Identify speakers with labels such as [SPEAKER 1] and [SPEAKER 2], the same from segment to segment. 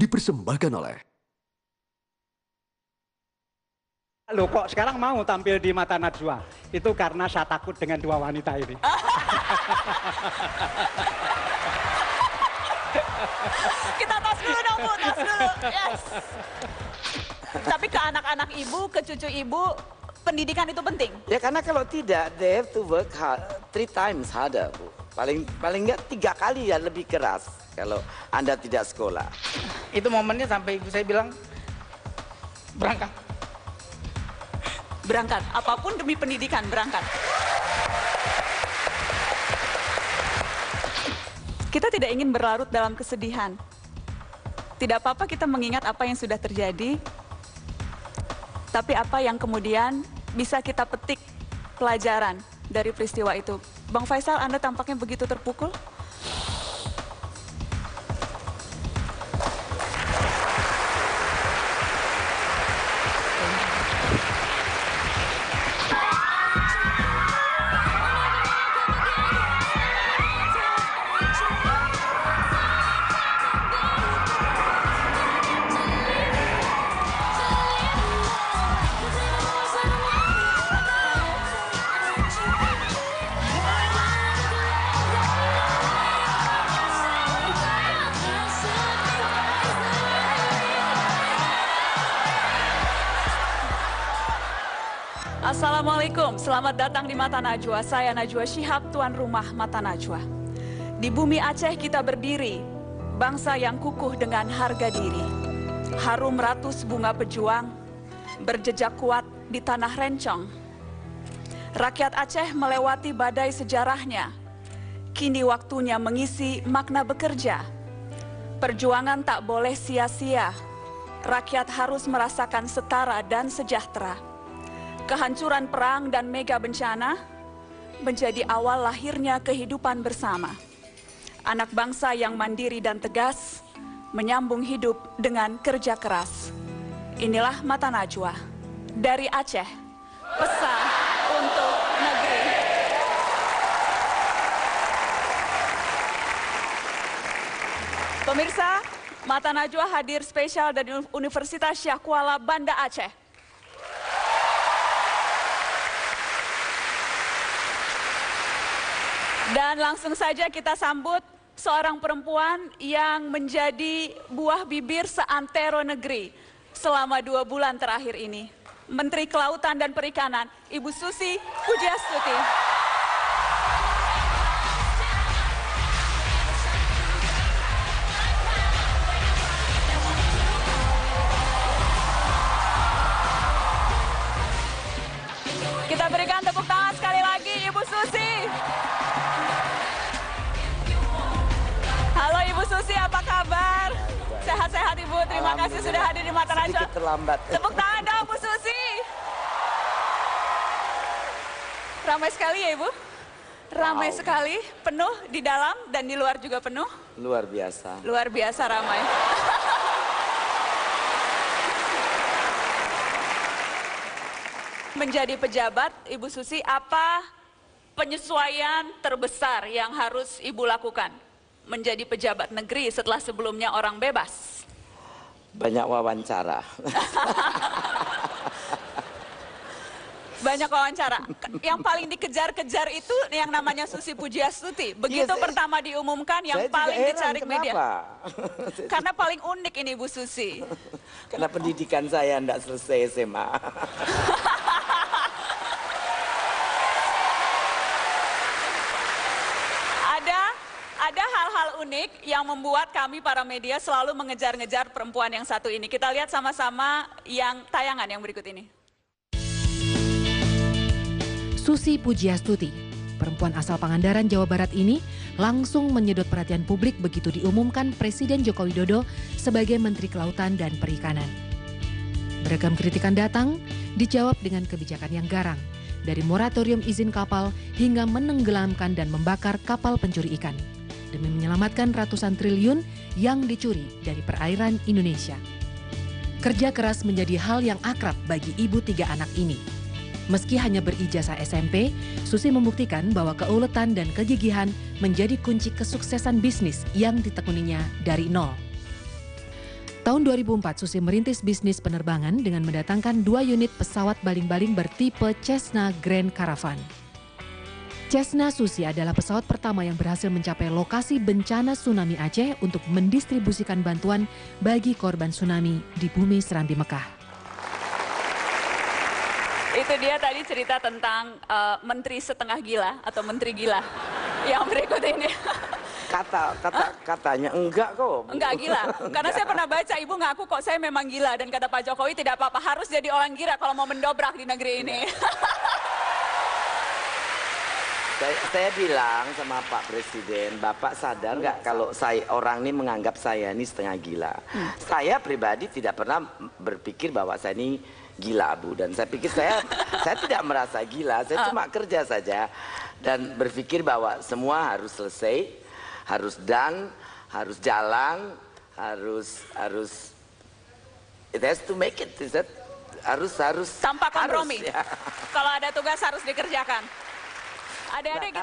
[SPEAKER 1] dipersembahkan oleh
[SPEAKER 2] Loh kok sekarang mau tampil di Mata Najwa? Itu karena saya takut dengan dua wanita ini.
[SPEAKER 3] Kita tos dulu dong Bu, tos dulu. Yes. Tapi ke anak-anak ibu, ke cucu ibu, pendidikan itu penting.
[SPEAKER 4] Ya karena kalau tidak, they have to work hard, 3 times harder, Bu. Paling nggak 3 kali ya lebih keras kalau Anda tidak sekolah.
[SPEAKER 5] Itu momennya sampai ibu saya bilang, berangkat.
[SPEAKER 3] Berangkat, apapun demi pendidikan, berangkat. Kita tidak ingin berlarut dalam kesedihan. Tidak apa-apa kita mengingat apa yang sudah terjadi, tapi apa yang kemudian bisa kita petik pelajaran dari peristiwa itu. Bang Faisal, Anda tampaknya begitu terpukul. Assalamualaikum, selamat datang di Mata Najwa. Saya Najwa Shihab, tuan rumah Mata Najwa. Di bumi Aceh kita berdiri, bangsa yang kukuh dengan harga diri. Harum ratus bunga pejuang, berjejak kuat di tanah rencong. Rakyat Aceh melewati badai sejarahnya, kini waktunya mengisi makna bekerja. Perjuangan tak boleh sia-sia, rakyat harus merasakan setara dan sejahtera. Kehancuran perang dan mega bencana menjadi awal lahirnya kehidupan bersama. Anak bangsa yang mandiri dan tegas menyambung hidup dengan kerja keras. Inilah Mata Najwa dari Aceh, pesan untuk negeri. Pemirsa, Mata Najwa hadir spesial dari Universitas Syah Kuala Banda Aceh. Dan langsung saja kita sambut seorang perempuan yang menjadi buah bibir seantero negeri selama 2 bulan terakhir ini. Menteri Kelautan dan Perikanan, Ibu Susi Pujiastuti. Kita berikan tepuk tangan sekali lagi Ibu Susi. Halo Ibu Susi, apa kabar? Sehat-sehat Ibu, terima kasih sudah hadir di Mata Najwa.
[SPEAKER 4] Sedikit terlambat.
[SPEAKER 3] Tepuk tangan dong Bu Susi. Ramai sekali ya Ibu? Ramai sekali, penuh di dalam dan di luar juga penuh.
[SPEAKER 4] Luar biasa.
[SPEAKER 3] Luar biasa ramai. Menjadi pejabat, Ibu Susi, apa penyesuaian terbesar yang harus Ibu lakukan? Menjadi pejabat negeri setelah sebelumnya orang bebas?
[SPEAKER 4] Banyak wawancara.
[SPEAKER 3] Banyak wawancara. Yang paling dikejar-kejar itu yang namanya Susi Pujiastuti. Begitu
[SPEAKER 4] Iya,
[SPEAKER 3] pertama diumumkan yang
[SPEAKER 4] Saya juga
[SPEAKER 3] paling
[SPEAKER 4] heran
[SPEAKER 3] dicari media.
[SPEAKER 4] kenapa.
[SPEAKER 3] Karena paling unik ini Bu Susi.
[SPEAKER 4] Karena pendidikan saya enggak selesai SMA.
[SPEAKER 3] Ada hal-hal unik yang membuat kami para media selalu mengejar-ngejar perempuan yang satu ini. Kita lihat sama-sama yang tayangan yang berikut ini.
[SPEAKER 6] Susi Pujiastuti, perempuan asal Pangandaran, Jawa Barat ini langsung menyedot perhatian publik begitu diumumkan Presiden Joko Widodo sebagai Menteri Kelautan dan Perikanan. Beragam kritikan datang, dijawab dengan kebijakan yang garang, dari moratorium izin kapal hingga menenggelamkan dan membakar kapal pencuri ikan, demi menyelamatkan ratusan triliun yang dicuri dari perairan Indonesia. Kerja keras menjadi hal yang akrab bagi ibu 3 anak ini. Meski hanya berijazah SMP, Susi membuktikan bahwa keuletan dan kegigihan menjadi kunci kesuksesan bisnis yang ditekuninya dari nol. Tahun 2004, Susi merintis bisnis penerbangan dengan mendatangkan 2 unit pesawat baling-baling bertipe Cessna Grand Caravan. Cessna Susi adalah pesawat pertama yang berhasil mencapai lokasi bencana tsunami Aceh untuk mendistribusikan bantuan bagi korban tsunami di bumi Serambi Mekah.
[SPEAKER 3] Itu dia tadi cerita tentang menteri setengah gila atau menteri gila. Yang berikut ini.
[SPEAKER 4] Katanya enggak kok.
[SPEAKER 3] Enggak gila, karena saya pernah baca ibu ngaku kok saya memang gila dan kata Pak Jokowi tidak apa-apa harus jadi orang gila kalau mau mendobrak di negeri ini.
[SPEAKER 4] Saya bilang sama Pak Presiden, Bapak sadar nggak kalau orang ini menganggap saya ini setengah gila. Saya pribadi tidak pernah berpikir bahwa saya ini gila, Bu. Dan saya pikir saya tidak merasa gila, saya cuma kerja saja dan berpikir bahwa semua harus selesai. Harus harus jalan, harus it has to make it, harus
[SPEAKER 3] tanpa kompromi.
[SPEAKER 4] Harus, ya.
[SPEAKER 3] Kalau ada tugas harus dikerjakan. Adik-adik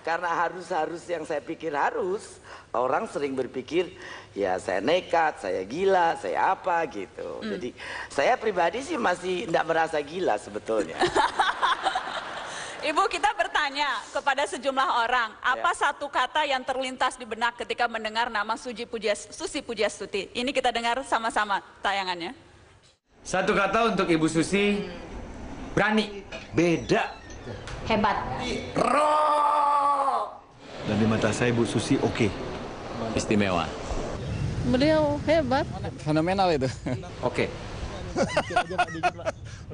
[SPEAKER 4] karena harus yang saya pikir harus, orang sering berpikir ya saya nekat, saya gila, saya apa gitu. Jadi saya pribadi sih masih tidak merasa gila sebetulnya.
[SPEAKER 3] Ibu, kita bertanya kepada sejumlah orang, apa satu kata yang terlintas di benak ketika mendengar nama Susi Pujiastuti? Ini kita dengar sama-sama tayangannya.
[SPEAKER 1] Satu kata untuk Ibu Susi, berani. Beda.
[SPEAKER 7] Hebat.
[SPEAKER 8] Dan di mata saya Bu Susi oke.
[SPEAKER 1] Istimewa.
[SPEAKER 7] Beliau hebat.
[SPEAKER 1] Fenomenal itu. Oke.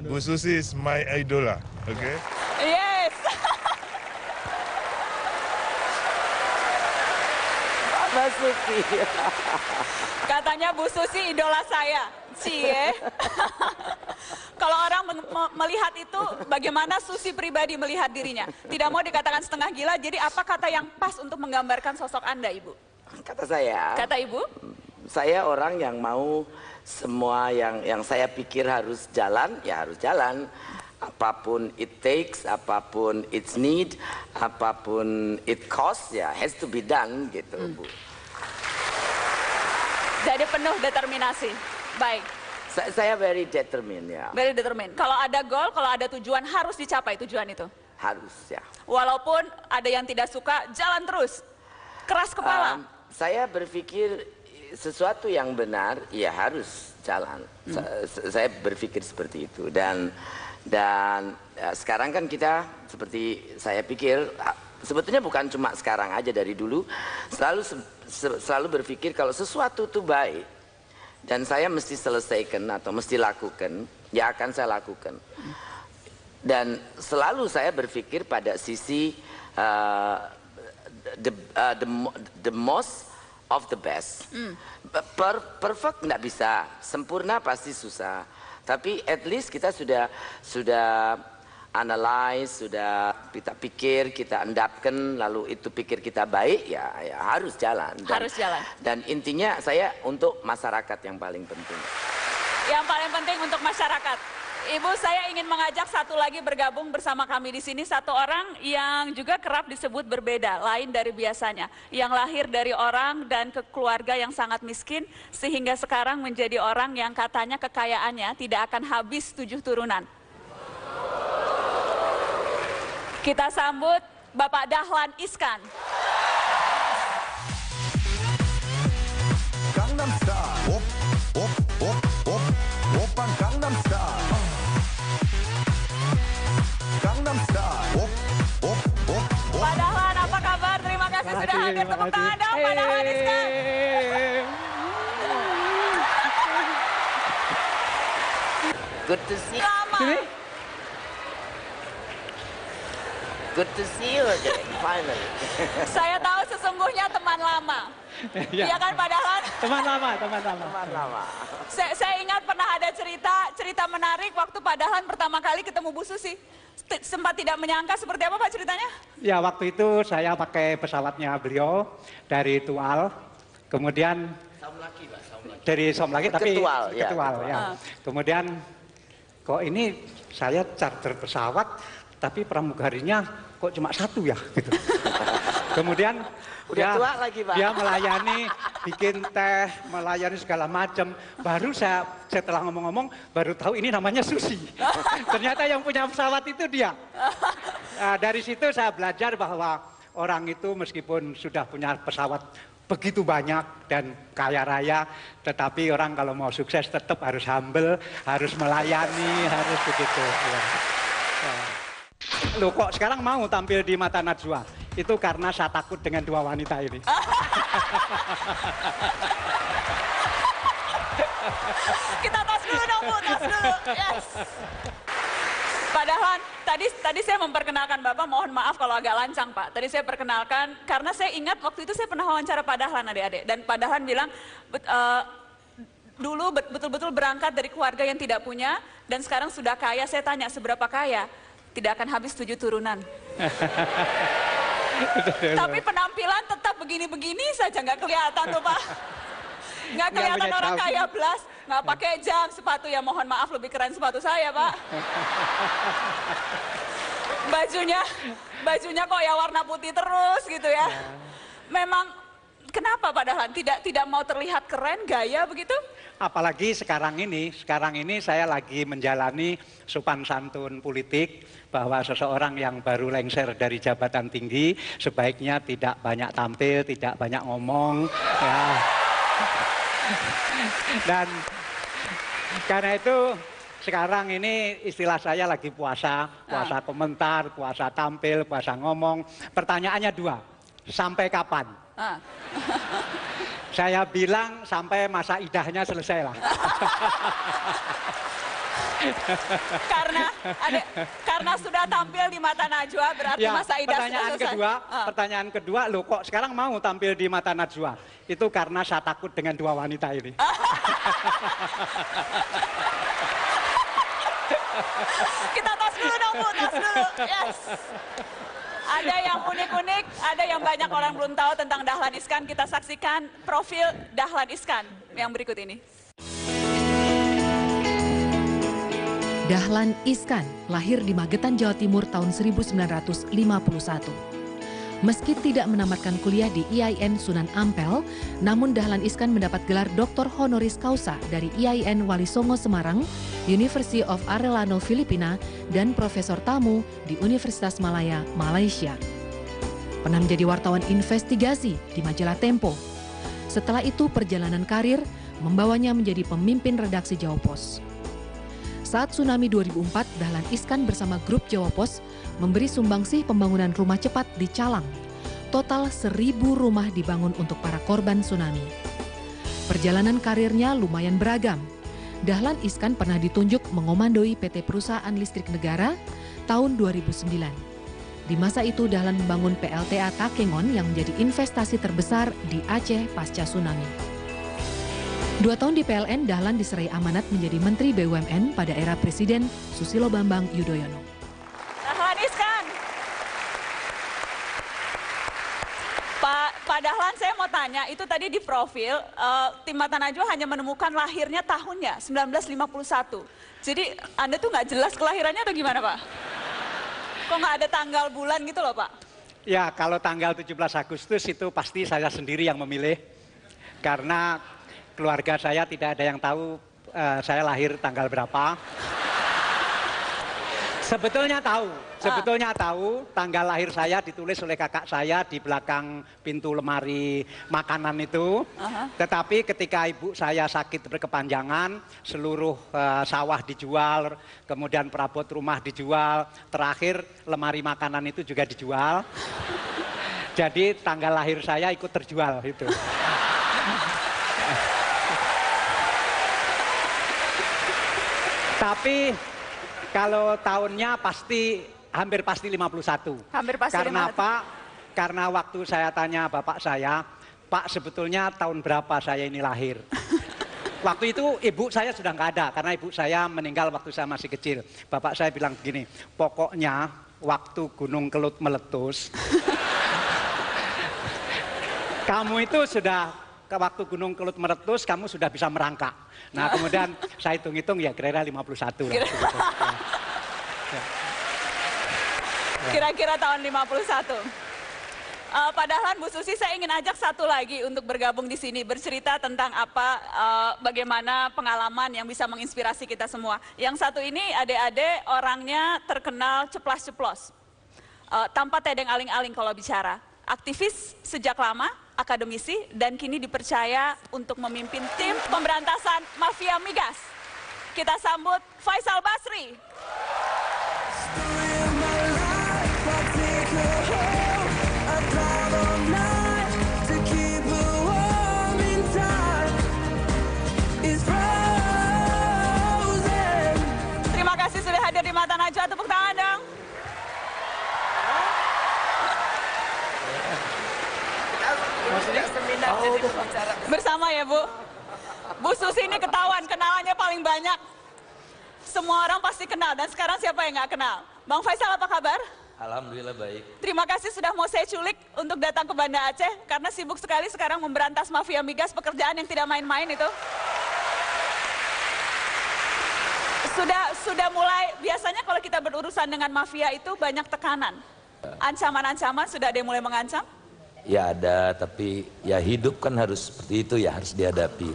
[SPEAKER 9] Bu Susi is my idola, okay?
[SPEAKER 3] Yes.
[SPEAKER 4] Mbak Susi.
[SPEAKER 3] Katanya Bu Susi idola saya. Cie. Kalau orang melihat itu, bagaimana Susi pribadi melihat dirinya? Tidak mau dikatakan setengah gila, jadi apa kata yang pas untuk menggambarkan sosok Anda, Ibu?
[SPEAKER 4] Kata saya.
[SPEAKER 3] Kata Ibu?
[SPEAKER 4] Saya orang yang mau semua yang saya pikir harus jalan, ya harus jalan. Apapun it takes, apapun it's need, apapun it costs, ya has to be done gitu, Bu.
[SPEAKER 3] Jadi penuh determinasi. Baik.
[SPEAKER 4] Saya very determined, ya.
[SPEAKER 3] Very determined. Kalau ada goal, kalau ada tujuan, harus dicapai tujuan itu.
[SPEAKER 4] Harus, ya.
[SPEAKER 3] Walaupun ada yang tidak suka, jalan terus. Keras kepala.
[SPEAKER 4] Saya berpikir sesuatu yang benar, ya harus jalan. Saya berpikir seperti itu. Dan sekarang kan kita seperti saya pikir sebetulnya bukan cuma sekarang aja, dari dulu selalu berpikir kalau sesuatu itu baik dan saya mesti selesaikan atau mesti lakukan, ya akan saya lakukan. Dan selalu saya berpikir pada sisi the most of the best. Perfect nggak bisa, sempurna pasti susah. Tapi at least kita sudah analyze, sudah kita pikir, kita endapkan, lalu itu pikir kita baik, ya harus jalan.
[SPEAKER 3] Harus jalan.
[SPEAKER 4] Dan intinya saya untuk masyarakat yang paling penting.
[SPEAKER 3] Yang paling penting untuk masyarakat. Ibu, saya ingin mengajak satu lagi bergabung bersama kami di sini, satu orang yang juga kerap disebut berbeda, lain dari biasanya, yang lahir dari orang dan keluarga yang sangat miskin, sehingga sekarang menjadi orang yang katanya kekayaannya tidak akan habis 7 turunan. Kita sambut Bapak Dahlan Iskan.
[SPEAKER 10] Gangnam Style. Op, op, op, op, opang Gangnam Style. Gangnam Style. Op, op, op, op.
[SPEAKER 3] Pak Dahlan, apa kabar? Terima kasih sudah hadir. Tepuk tangan dong, Pak Dahlan Iskan.
[SPEAKER 4] Good to see you.
[SPEAKER 3] Lama.
[SPEAKER 4] Good to see you again, finally.
[SPEAKER 3] Saya tahu sesungguhnya teman lama. Iya kan Pak Dahlan?
[SPEAKER 2] Teman lama.
[SPEAKER 4] Teman lama.
[SPEAKER 3] Saya ingat pernah ada cerita menarik waktu Pak Dahlan pertama kali ketemu Bu Susi. Sempat tidak menyangka seperti apa Pak ceritanya?
[SPEAKER 2] Ya, waktu itu saya pakai pesawatnya beliau dari Tual, kemudian dari Somlaki, tapi
[SPEAKER 4] Ketual,
[SPEAKER 2] ya. Kemudian kok ini saya charter pesawat, tapi pramugarinya kok cuma 1 ya gitu. Kemudian
[SPEAKER 5] Udah tua lagi, Pak.
[SPEAKER 2] dia melayani, bikin teh, melayani segala macam. Baru saya setelah ngomong-ngomong, baru tahu ini namanya Susi. Ternyata yang punya pesawat itu dia. Nah, dari situ saya belajar bahwa orang itu meskipun sudah punya pesawat begitu banyak dan kaya raya, tetapi orang kalau mau sukses tetap harus humble, harus melayani, harus begitu. Ya. Loh kok sekarang mau tampil di Mata Najwa? Itu karena saya takut dengan dua wanita ini.
[SPEAKER 3] Kita tos dulu dong, Bu, tos dulu. Yes. Pak Dahlan, tadi saya memperkenalkan Bapak, mohon maaf kalau agak lancang Pak. Tadi saya perkenalkan, karena saya ingat waktu itu saya pernah wawancara Pak Dahlan adik-adik. Dan Pak Dahlan bilang, dulu betul-betul berangkat dari keluarga yang tidak punya, dan sekarang sudah kaya. Saya tanya, seberapa kaya? Tidak akan habis 7 turunan. Tapi penampilan tetap begini-begini saja, nggak kelihatan tuh Pak. Nggak kelihatan orang kaya belas, nggak pakai jam, sepatu ya mohon maaf lebih keren sepatu saya Pak. Bajunya kok ya warna putih terus gitu ya. Memang kenapa Pak Dahlan tidak mau terlihat keren, gaya begitu?
[SPEAKER 2] Apalagi sekarang ini saya lagi menjalani sopan santun politik, bahwa seseorang yang baru lengser dari jabatan tinggi sebaiknya tidak banyak tampil, tidak banyak ngomong, ya. Dan karena itu sekarang ini istilah saya lagi puasa komentar, puasa tampil, puasa ngomong. Pertanyaannya 2, sampai kapan? Saya bilang sampai masa idahnya selesai lah.
[SPEAKER 3] Karena sudah tampil di Mata Najwa berarti
[SPEAKER 2] ya,
[SPEAKER 3] masa idah selesai.
[SPEAKER 2] Pertanyaan kedua, loh kok sekarang mau tampil di Mata Najwa? Itu karena saya takut dengan dua wanita ini.
[SPEAKER 3] Kita tos dulu dong Bu, tos dulu. Yes. Ada yang unik-unik, ada yang banyak orang belum tahu tentang Dahlan Iskan. Kita saksikan profil Dahlan Iskan yang berikut ini.
[SPEAKER 6] Dahlan Iskan lahir di Magetan, Jawa Timur tahun 1951. Meski tidak menamatkan kuliah di IAIN Sunan Ampel, namun Dahlan Iskan mendapat gelar Dr. Honoris Causa dari IAIN Wali Songo Semarang, University of Arellano Filipina, dan Profesor Tamu di Universitas Malaya, Malaysia. Pernah menjadi wartawan investigasi di majalah Tempo. Setelah itu perjalanan karir membawanya menjadi pemimpin redaksi Jawa Pos. Saat tsunami 2004, Dahlan Iskan bersama grup Jawa Pos memberi sumbangsih pembangunan rumah cepat di Calang. Total 1.000 rumah dibangun untuk para korban tsunami. Perjalanan karirnya lumayan beragam. Dahlan Iskan pernah ditunjuk mengomandoi PT Perusahaan Listrik Negara tahun 2009. Di masa itu Dahlan membangun PLTA Takengon yang menjadi investasi terbesar di Aceh pasca tsunami. 2 tahun di PLN, Dahlan diserai amanat menjadi Menteri BUMN pada era Presiden Susilo Bambang Yudhoyono.
[SPEAKER 3] Dahlan Iskan. Pak Dahlan, saya mau tanya, itu tadi di profil, tim Mata Najwa hanya menemukan lahirnya tahunnya, 1951. Jadi Anda tuh nggak jelas kelahirannya atau gimana Pak? Kok nggak ada tanggal bulan gitu loh Pak?
[SPEAKER 2] Ya, kalau tanggal 17 Agustus itu pasti saya sendiri yang memilih. Karena keluarga saya tidak ada yang tahu saya lahir tanggal berapa. Sebetulnya tahu tanggal lahir saya ditulis oleh kakak saya di belakang pintu lemari makanan itu. Tetapi ketika ibu saya sakit berkepanjangan, seluruh sawah dijual, kemudian perabot rumah dijual, terakhir lemari makanan itu juga dijual. Jadi tanggal lahir saya ikut terjual itu. Tapi kalau tahunnya hampir pasti 51.
[SPEAKER 3] Hampir pasti
[SPEAKER 2] Karena
[SPEAKER 3] 51.
[SPEAKER 2] apa? Karena waktu saya tanya bapak saya, Pak sebetulnya tahun berapa saya ini lahir? Waktu itu ibu saya sudah nggak ada, karena ibu saya meninggal waktu saya masih kecil. Bapak saya bilang begini, pokoknya waktu Gunung Kelut meletus, kamu itu sudah, waktu Gunung Kelut meletus, kamu sudah bisa merangkak. Nah kemudian saya hitung-hitung ya kira-kira 51 lah.
[SPEAKER 3] Kira-kira tahun 51. Pak Dahlan, Bu Susi, saya ingin ajak satu lagi untuk bergabung di sini, bercerita tentang bagaimana pengalaman yang bisa menginspirasi kita semua. Yang satu ini adik-adik orangnya terkenal ceplas-ceplos, tanpa tedeng aling-aling kalau bicara. Aktivis sejak lama, akademisi, dan kini dipercaya untuk memimpin tim pemberantasan mafia migas. Kita sambut Faisal Basri. Terima kasih sudah hadir di Mata Najwa, tepuk tangan dong. Bersama ya Bu. Bu Susi ini ketahuan, kenalannya paling banyak. Semua orang pasti kenal, dan sekarang siapa yang nggak kenal? Bang Faisal, apa kabar?
[SPEAKER 11] Alhamdulillah baik.
[SPEAKER 3] Terima kasih sudah mau saya culik untuk datang ke Banda Aceh, karena sibuk sekali sekarang memberantas mafia migas, pekerjaan yang tidak main-main itu. Sudah mulai, biasanya kalau kita berurusan dengan mafia itu banyak tekanan. Ancaman-ancaman, sudah ada yang mulai mengancam?
[SPEAKER 11] Ya ada, tapi ya hidup kan harus seperti itu ya, harus dihadapi.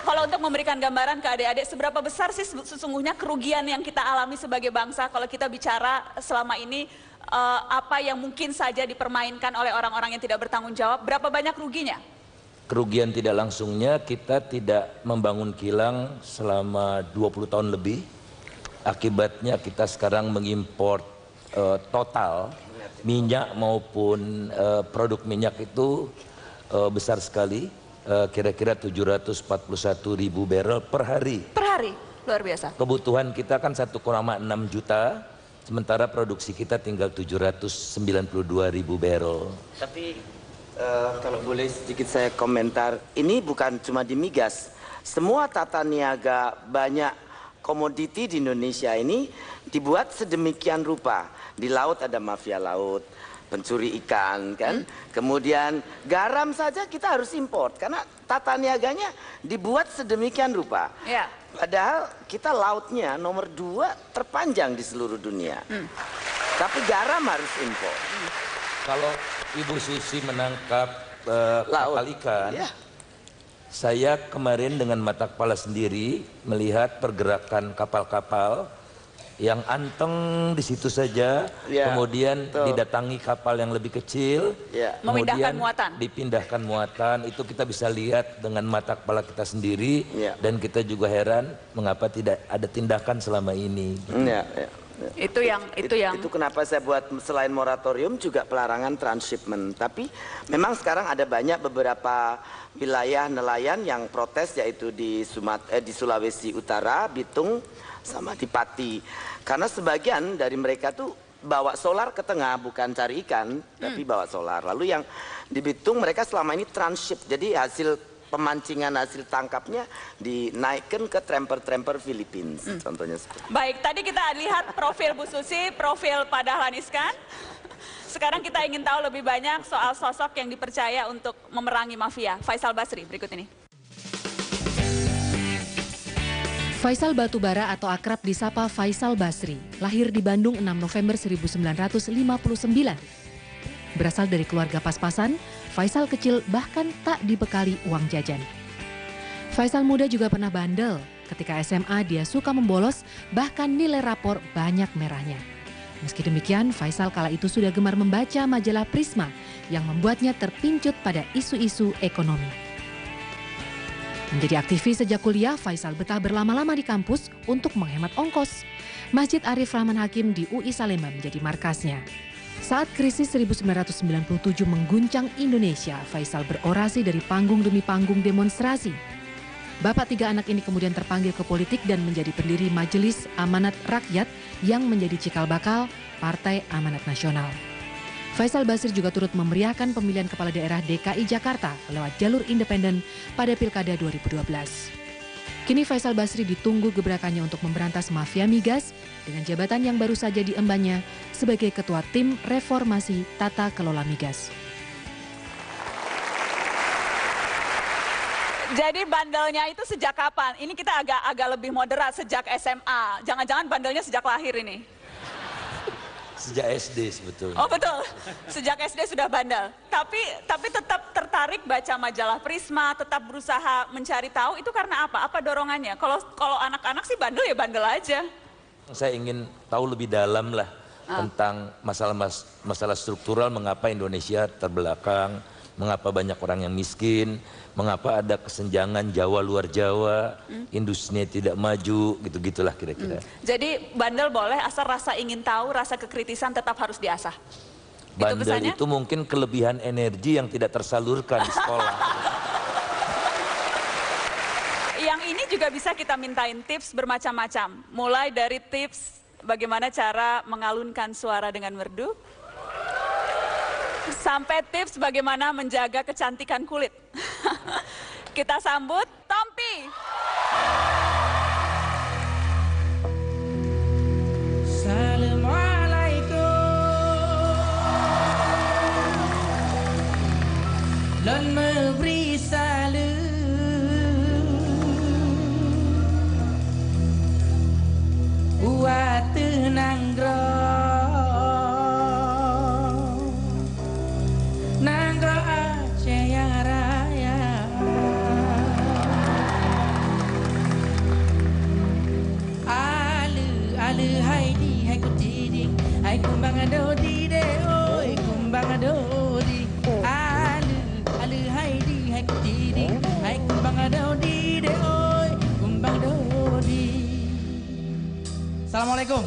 [SPEAKER 3] Kalau untuk memberikan gambaran ke adik-adik, seberapa besar sih sesungguhnya kerugian yang kita alami sebagai bangsa kalau kita bicara selama ini apa yang mungkin saja dipermainkan oleh orang-orang yang tidak bertanggung jawab, berapa banyak ruginya?
[SPEAKER 11] Kerugian tidak langsungnya, kita tidak membangun kilang selama 20 tahun lebih. Akibatnya kita sekarang mengimpor total minyak maupun produk minyak itu besar sekali. Kira-kira 741.000 barrel per hari.
[SPEAKER 3] Per hari? Luar biasa.
[SPEAKER 11] Kebutuhan kita kan 1,6 juta, sementara produksi kita tinggal 792.000 barrel.
[SPEAKER 4] Tapi kalau boleh sedikit saya komentar, ini bukan cuma di migas. Semua tata niaga banyak komoditi di Indonesia ini dibuat sedemikian rupa. Di laut ada mafia laut, pencuri ikan kan, kemudian garam saja kita harus import karena tata niaganya dibuat sedemikian rupa.
[SPEAKER 3] Ya.
[SPEAKER 4] Padahal kita lautnya nomor 2 terpanjang di seluruh dunia, tapi garam harus import.
[SPEAKER 11] Kalau Ibu Susi menangkap kapal ikan,
[SPEAKER 4] ya.
[SPEAKER 11] Saya kemarin dengan mata kepala sendiri melihat pergerakan kapal-kapal yang anteng di situ saja,
[SPEAKER 4] ya,
[SPEAKER 11] kemudian
[SPEAKER 4] betul.
[SPEAKER 11] didatangi kapal yang lebih kecil,
[SPEAKER 4] ya.
[SPEAKER 3] Memindahkan
[SPEAKER 11] kemudian
[SPEAKER 3] muatan.
[SPEAKER 11] dipindahkan muatan. Itu kita bisa lihat dengan mata kepala kita sendiri,
[SPEAKER 4] ya.
[SPEAKER 11] dan kita juga heran mengapa tidak ada tindakan selama ini.
[SPEAKER 4] Ya, ya.
[SPEAKER 3] Itu
[SPEAKER 4] kenapa saya buat selain moratorium juga pelarangan transshipment. Tapi memang sekarang ada banyak beberapa wilayah nelayan yang protes, yaitu di Sulawesi Utara, Bitung, sama di Pati. Karena sebagian dari mereka tuh bawa solar ke tengah, bukan cari ikan, tapi bawa solar. Lalu yang di Bitung mereka selama ini transship, jadi hasil pemancingan, hasil tangkapnya dinaikkan ke tremper-tremper Filipina, contohnya seperti.
[SPEAKER 3] Baik, tadi kita lihat profil Bu Susi, profil Pak Dahlan Iskan. Sekarang kita ingin tahu lebih banyak soal sosok yang dipercaya untuk memerangi mafia. Faisal Basri, berikut ini.
[SPEAKER 6] Faisal Batubara atau akrab disapa Faisal Basri, lahir di Bandung 6 November 1959. Berasal dari keluarga pas-pasan, Faisal kecil bahkan tak dibekali uang jajan. Faisal muda juga pernah bandel. Ketika SMA dia suka membolos, bahkan nilai rapor banyak merahnya. Meski demikian, Faisal kala itu sudah gemar membaca majalah Prisma yang membuatnya terpincut pada isu-isu ekonomi. Menjadi aktivis sejak kuliah, Faisal betah berlama-lama di kampus untuk menghemat ongkos. Masjid Arif Rahman Hakim di UI Salemba menjadi markasnya. Saat krisis 1997 mengguncang Indonesia, Faisal berorasi dari panggung demi panggung demonstrasi. Bapak 3 anak ini kemudian terpanggil ke politik dan menjadi pendiri Majelis Amanat Rakyat yang menjadi cikal bakal Partai Amanat Nasional. Faisal Basri juga turut memeriahkan pemilihan kepala daerah DKI Jakarta lewat jalur independen pada Pilkada 2012. Kini Faisal Basri ditunggu gebrakannya untuk memberantas mafia migas dengan jabatan yang baru saja diembannya sebagai Ketua Tim Reformasi Tata Kelola Migas.
[SPEAKER 3] Jadi bandelnya itu sejak kapan? Ini kita agak lebih moderat, sejak SMA. Jangan-jangan bandelnya sejak lahir ini.
[SPEAKER 11] Sejak SD sebetulnya.
[SPEAKER 3] Oh betul, sejak SD sudah bandel. Tapi tetap tertarik baca majalah Prisma, tetap berusaha mencari tahu. Itu karena apa? Apa dorongannya? Kalau anak-anak sih bandel ya bandel aja.
[SPEAKER 11] Saya ingin tahu lebih dalam lah tentang masalah struktural, mengapa Indonesia terbelakang, mengapa banyak orang yang miskin, mengapa ada kesenjangan Jawa luar Jawa, industrinya tidak maju, gitu-gitulah kira-kira.
[SPEAKER 3] Jadi bandel boleh, asal rasa ingin tahu, rasa kekritisan tetap harus diasah.
[SPEAKER 11] Bandel itu mungkin kelebihan energi yang tidak tersalurkan di sekolah.
[SPEAKER 3] Yang ini juga bisa kita mintain tips bermacam-macam. Mulai dari tips bagaimana cara mengalunkan suara dengan merdu, sampai tips bagaimana menjaga kecantikan kulit. Kita sambut Tompi.
[SPEAKER 5] Lon memberi salam buat tenang Nangro Aceh yang raya. Alu hai di hai kutiding hai kumbang adodi de oi kumbang adodi. Alu hai di hai kutiding hai kumbang adodi de oi kumbang adodi. Assalamualaikum.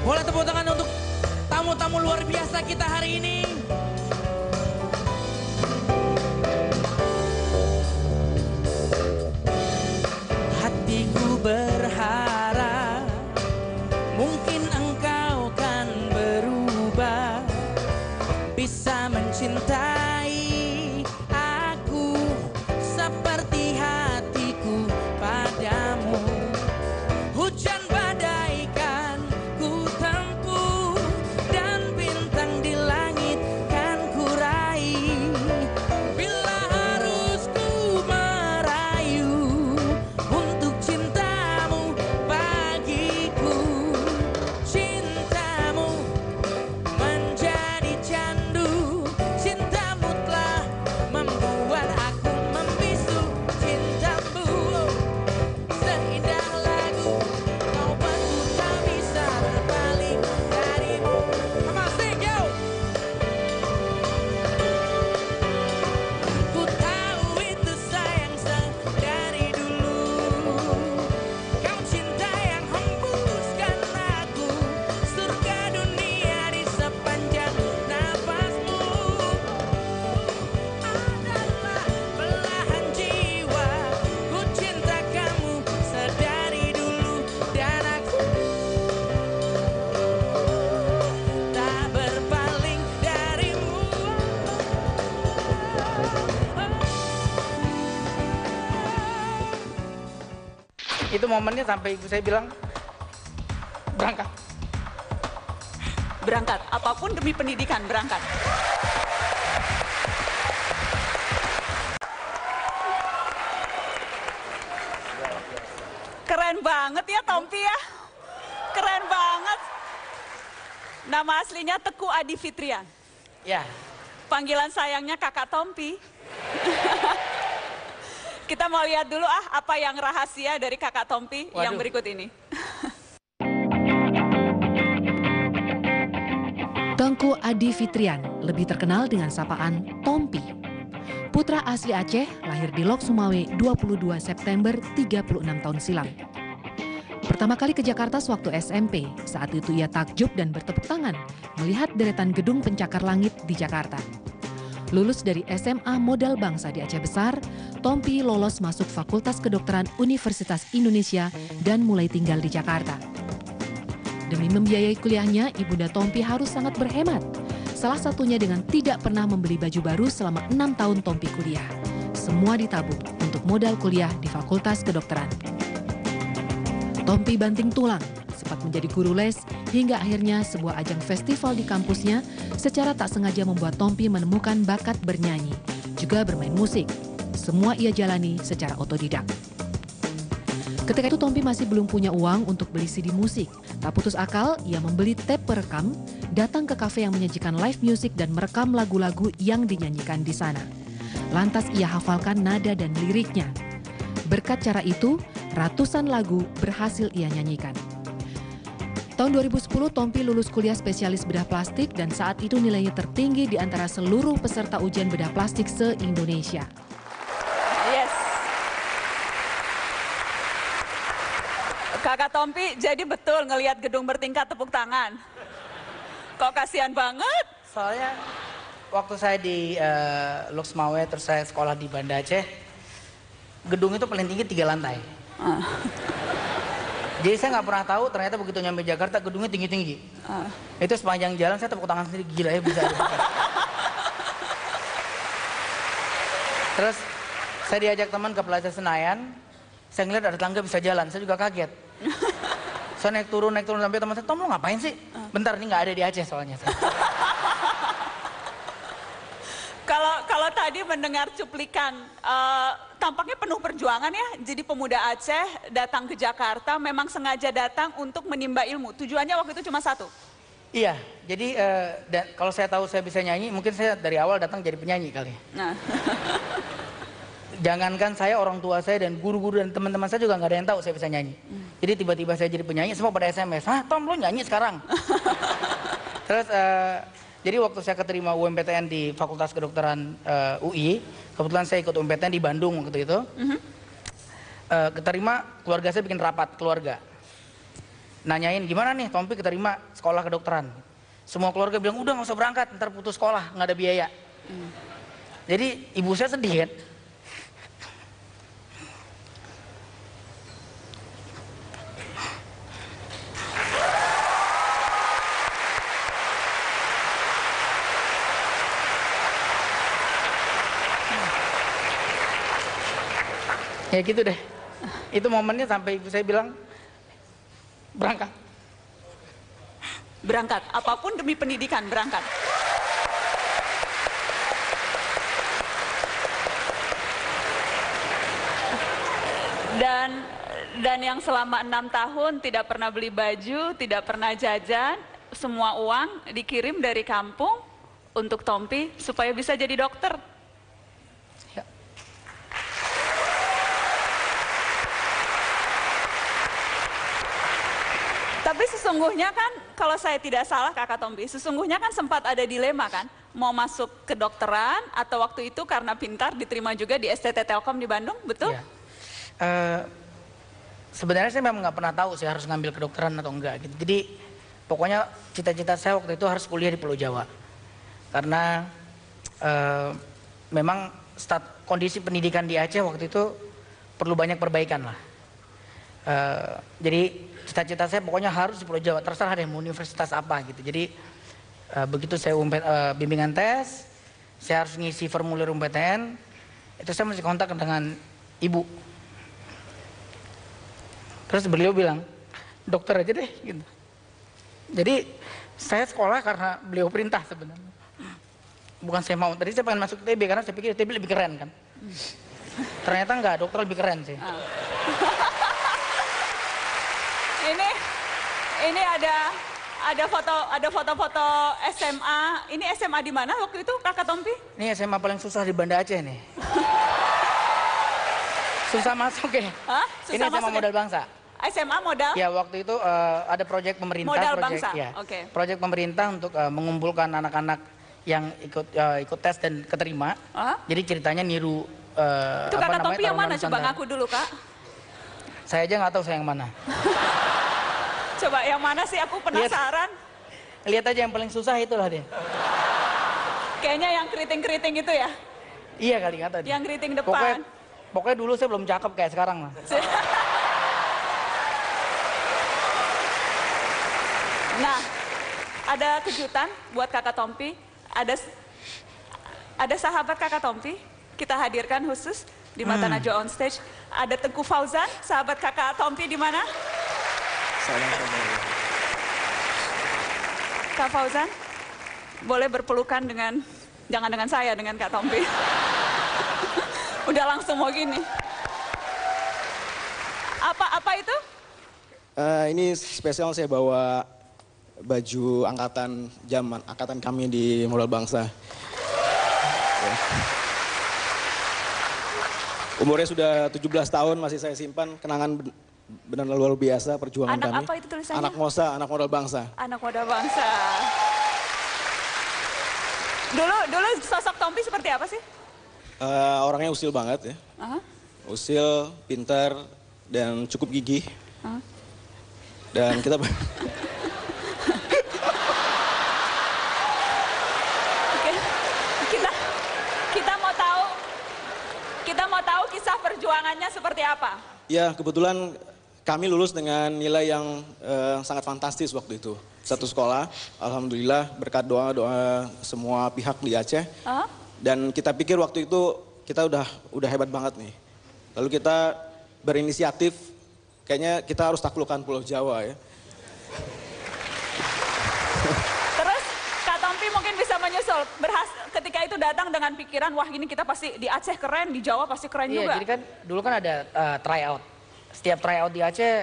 [SPEAKER 5] Boleh tepuk tangan untuk tamu-tamu luar biasa kita hari ini. Hatiku berharap mungkin engkau kan berubah, bisa mencintai aku seperti hatiku padamu. Hujan badai kan ku tempuh dan bintang di langit kan ku raih. Bila harus ku merayu untuk cintamu bagiku, cintamu menjadi candu, cintamu telah membuat aku membisu. Cintamu seindah lagu, kau buatku tak bisa berpaling darimu. Come on, sing, yo! Ku tahu itu sayang dari dulu, kau cinta yang hembuskan aku, surga dunia di sepanjang nafasmu adalah belahan jiwa. Ku cinta kamu sedari dulu dan aku tak berpaling darimu. Itu momennya sampai ibu saya bilang berangkat.
[SPEAKER 3] Berangkat, apapun demi pendidikan, berangkat. Keren banget ya Tompi ya. Keren banget. Nama aslinya Teku Adi Fitrian.
[SPEAKER 5] Ya.
[SPEAKER 3] Panggilan sayangnya Kakak Tompi. Kita mau lihat dulu apa yang rahasia dari Kakak Tompi yang berikut ini.
[SPEAKER 6] Tengku Adi Fitrian, lebih terkenal dengan sapaan Tompi. Putra asli Aceh, lahir di Lok Sumawe 22 September 36 tahun silam. Pertama kali ke Jakarta sewaktu SMP, saat itu ia takjub dan bertepuk tangan melihat deretan gedung pencakar langit di Jakarta. Lulus dari SMA Modal Bangsa di Aceh Besar, Tompi lolos masuk Fakultas Kedokteran Universitas Indonesia dan mulai tinggal di Jakarta. Demi membiayai kuliahnya, Ibunda Tompi harus sangat berhemat. Salah satunya dengan tidak pernah membeli baju baru selama 6 tahun Tompi kuliah. Semua ditabung untuk modal kuliah di Fakultas Kedokteran. Tompi banting tulang, sempat menjadi guru les, hingga akhirnya sebuah ajang festival di kampusnya secara tak sengaja membuat Tompi menemukan bakat bernyanyi, juga bermain musik. semua ia jalani secara otodidak. Ketika itu Tompi masih belum punya uang untuk beli CD musik. Tak putus akal, ia membeli tape perekam, datang ke kafe yang menyajikan live music dan merekam lagu-lagu yang dinyanyikan di sana. Lantas ia hafalkan nada dan liriknya. Berkat cara itu, ratusan lagu berhasil ia nyanyikan. Tahun 2010, Tompi lulus kuliah spesialis bedah plastik dan saat itu nilainya tertinggi di antara seluruh peserta ujian bedah plastik se-Indonesia.
[SPEAKER 3] Yes. Kakak Tompi, jadi betul ngelihat gedung bertingkat tepuk tangan. Kok kasihan banget?
[SPEAKER 5] Soalnya waktu saya di Luxmawe, terus saya sekolah di Banda Aceh, gedung itu paling tinggi 3 lantai. Jadi saya nggak pernah tahu ternyata begitu nyampe Jakarta gedungnya tinggi-tinggi. Itu sepanjang jalan saya tepuk tangan sendiri, gila ya bisa. Terus saya diajak teman ke Plaza Senayan, saya ngeliat ada tangga bisa jalan, saya juga kaget. Saya naik turun sampai teman saya, Tom lu ngapain sih? Bentar, ini nggak ada di Aceh soalnya.
[SPEAKER 3] Kalau tadi mendengar cuplikan, tampaknya penuh perjuangan ya. Jadi pemuda Aceh datang ke Jakarta memang sengaja datang untuk menimba ilmu. Tujuannya waktu itu cuma satu.
[SPEAKER 5] Iya, jadi kalau saya tahu saya bisa nyanyi, mungkin saya dari awal datang jadi penyanyi kali.
[SPEAKER 3] Nah.
[SPEAKER 5] Jangankan saya, orang tua saya dan guru-guru dan teman-teman saya juga nggak ada yang tahu saya bisa nyanyi. Jadi tiba-tiba saya jadi penyanyi, semua pada SMS, "Hah, Tom lu nyanyi sekarang?" Terus jadi waktu saya keterima UMPTN di Fakultas Kedokteran UI, kebetulan saya ikut UMPTN di Bandung waktu itu. Keterima, keluarga saya bikin rapat keluarga. Nanyain gimana nih Tompi keterima sekolah kedokteran. Semua keluarga bilang udah nggak usah berangkat, ntar putus sekolah, nggak ada biaya. Jadi ibu saya sedih kan. Ya gitu deh. Itu momennya sampai ibu saya bilang berangkat.
[SPEAKER 3] Berangkat, apapun demi pendidikan, berangkat. Dan yang selama 6 tahun tidak pernah beli baju, tidak pernah jajan, semua uang dikirim dari kampung untuk Tompi supaya bisa jadi dokter. Tapi sesungguhnya kan, kalau saya tidak salah Kakak Tompi, sesungguhnya kan sempat ada dilema kan, mau masuk kedokteran atau waktu itu karena pintar diterima juga di STT Telkom di Bandung, betul?
[SPEAKER 5] Ya. Sebenarnya saya memang nggak pernah tahu saya harus ngambil kedokteran atau enggak gitu. Jadi pokoknya cita-cita saya waktu itu harus kuliah di Pulau Jawa. Karena memang kondisi pendidikan di Aceh waktu itu perlu banyak perbaikan lah. Jadi cita-cita saya pokoknya harus di Pulau Jawa, terserah deh mau universitas apa gitu. Jadi begitu saya bimbingan tes, saya harus ngisi formulir UMPTN, itu saya mesti kontak dengan ibu. Terus beliau bilang, dokter aja deh gitu. Jadi saya sekolah karena beliau perintah sebenarnya. Bukan saya mau, tadi saya pengen masuk TB karena saya pikir TB lebih keren kan. Ternyata enggak, dokter lebih keren sih.
[SPEAKER 3] Ini ada foto-foto SMA. Ini SMA di mana waktu itu Kakak Tompi?
[SPEAKER 5] Ini SMA paling susah di Banda Aceh nih. Susah masuk ya.
[SPEAKER 3] Hah? Susah
[SPEAKER 5] ini SMA
[SPEAKER 3] masuk
[SPEAKER 5] modal bangsa.
[SPEAKER 3] SMA modal?
[SPEAKER 5] Ya waktu itu ada proyek pemerintah.
[SPEAKER 3] Modal bangsa.
[SPEAKER 5] Ya,
[SPEAKER 3] Oke.
[SPEAKER 5] proyek pemerintah untuk mengumpulkan anak-anak yang ikut tes dan keterima. Jadi ceritanya niru.
[SPEAKER 3] Itu Kakak Tompi yang mana? Coba ngaku dulu Kak.
[SPEAKER 5] Saya aja nggak tahu saya yang mana.
[SPEAKER 3] Coba yang mana sih, aku penasaran.
[SPEAKER 5] Lihat aja yang paling susah itulah dia.
[SPEAKER 3] Kayaknya yang keriting-keriting itu ya?
[SPEAKER 5] Iya kali nggak tahu.
[SPEAKER 3] Yang keriting depan.
[SPEAKER 5] Pokoknya dulu saya belum cakep kayak sekarang lah.
[SPEAKER 3] Nah, ada kejutan buat Kakak Tompi. Ada sahabat Kakak Tompi, kita hadirkan khusus di Mata Najwa on stage. Ada Tengku Fauzan, sahabat Kakak Tompi di mana? Kak Fauzan, boleh berpelukan dengan, jangan dengan saya, dengan Kak Tompi. Udah langsung mau gini. Apa itu?
[SPEAKER 12] Ini spesial saya bawa baju angkatan kami di Modal Bangsa. Ya. Umurnya sudah 17 tahun, masih saya simpan, kenangan benar luar biasa perjuangan kami.
[SPEAKER 3] Anak apa itu tulisannya?
[SPEAKER 12] Anak Mosa, anak Modal Bangsa.
[SPEAKER 3] Anak Modal Bangsa. Dulu sosok Tompi seperti apa sih?
[SPEAKER 12] Orangnya usil banget ya. Usil, pintar, dan cukup gigih. Dan kita...
[SPEAKER 3] Kita mau tahu kisah perjuangannya seperti apa?
[SPEAKER 12] Ya, kebetulan kami lulus dengan nilai yang sangat fantastis waktu itu. Satu sekolah, alhamdulillah berkat doa-doa semua pihak di Aceh. Dan kita pikir waktu itu kita udah hebat banget nih. Lalu kita berinisiatif, kayaknya kita harus taklukkan Pulau Jawa ya.
[SPEAKER 3] Terus Kak Tompi mungkin bisa menyusul, ketika itu datang dengan pikiran, wah ini kita pasti di Aceh keren, di Jawa pasti keren juga.
[SPEAKER 5] Iya, jadi kan dulu kan ada tryout. Setiap tryout di Aceh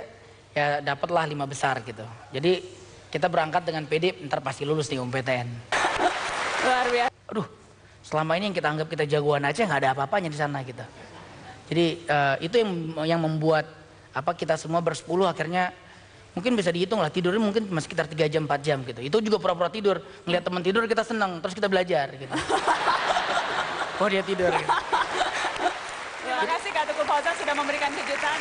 [SPEAKER 5] ya dapatlah 5 besar gitu. Jadi kita berangkat dengan pede, ntar pasti lulus nih UMPTN.
[SPEAKER 3] Luar biasa.
[SPEAKER 5] Aduh, selama ini yang kita anggap kita jagoan Aceh nggak ada apa-apanya di sana kita. Jadi itu yang membuat kita semua bersepuluh akhirnya mungkin bisa dihitung lah tidurnya mungkin sekitar 3 jam 4 jam gitu. Itu juga pura-pura tidur, ngeliat teman tidur kita senang, terus kita belajar gitu. Oh dia tidur. Gitu.
[SPEAKER 3] Terima kasih Kak Tukul Fauzan sudah memberikan kejutan.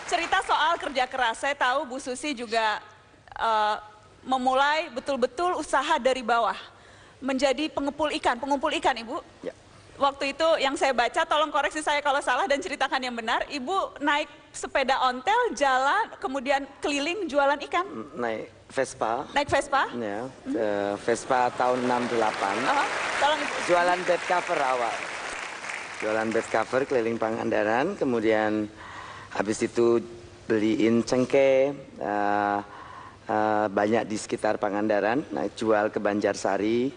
[SPEAKER 3] Cerita soal kerja keras, saya tahu Bu Susi juga memulai betul-betul usaha dari bawah. Menjadi pengumpul ikan Ibu.
[SPEAKER 4] Ya.
[SPEAKER 3] Waktu itu yang saya baca, tolong koreksi saya kalau salah dan ceritakan yang benar. Ibu naik sepeda ontel, jalan, kemudian keliling jualan ikan?
[SPEAKER 4] Naik Vespa.
[SPEAKER 3] Naik Vespa?
[SPEAKER 4] Ya, Vespa tahun 68.
[SPEAKER 3] Tolong Ibu.
[SPEAKER 4] Jualan bed cover awal. Jualan bed cover keliling Pangandaran, kemudian habis itu beliin cengkeh, banyak di sekitar Pangandaran, jual ke Banjarsari,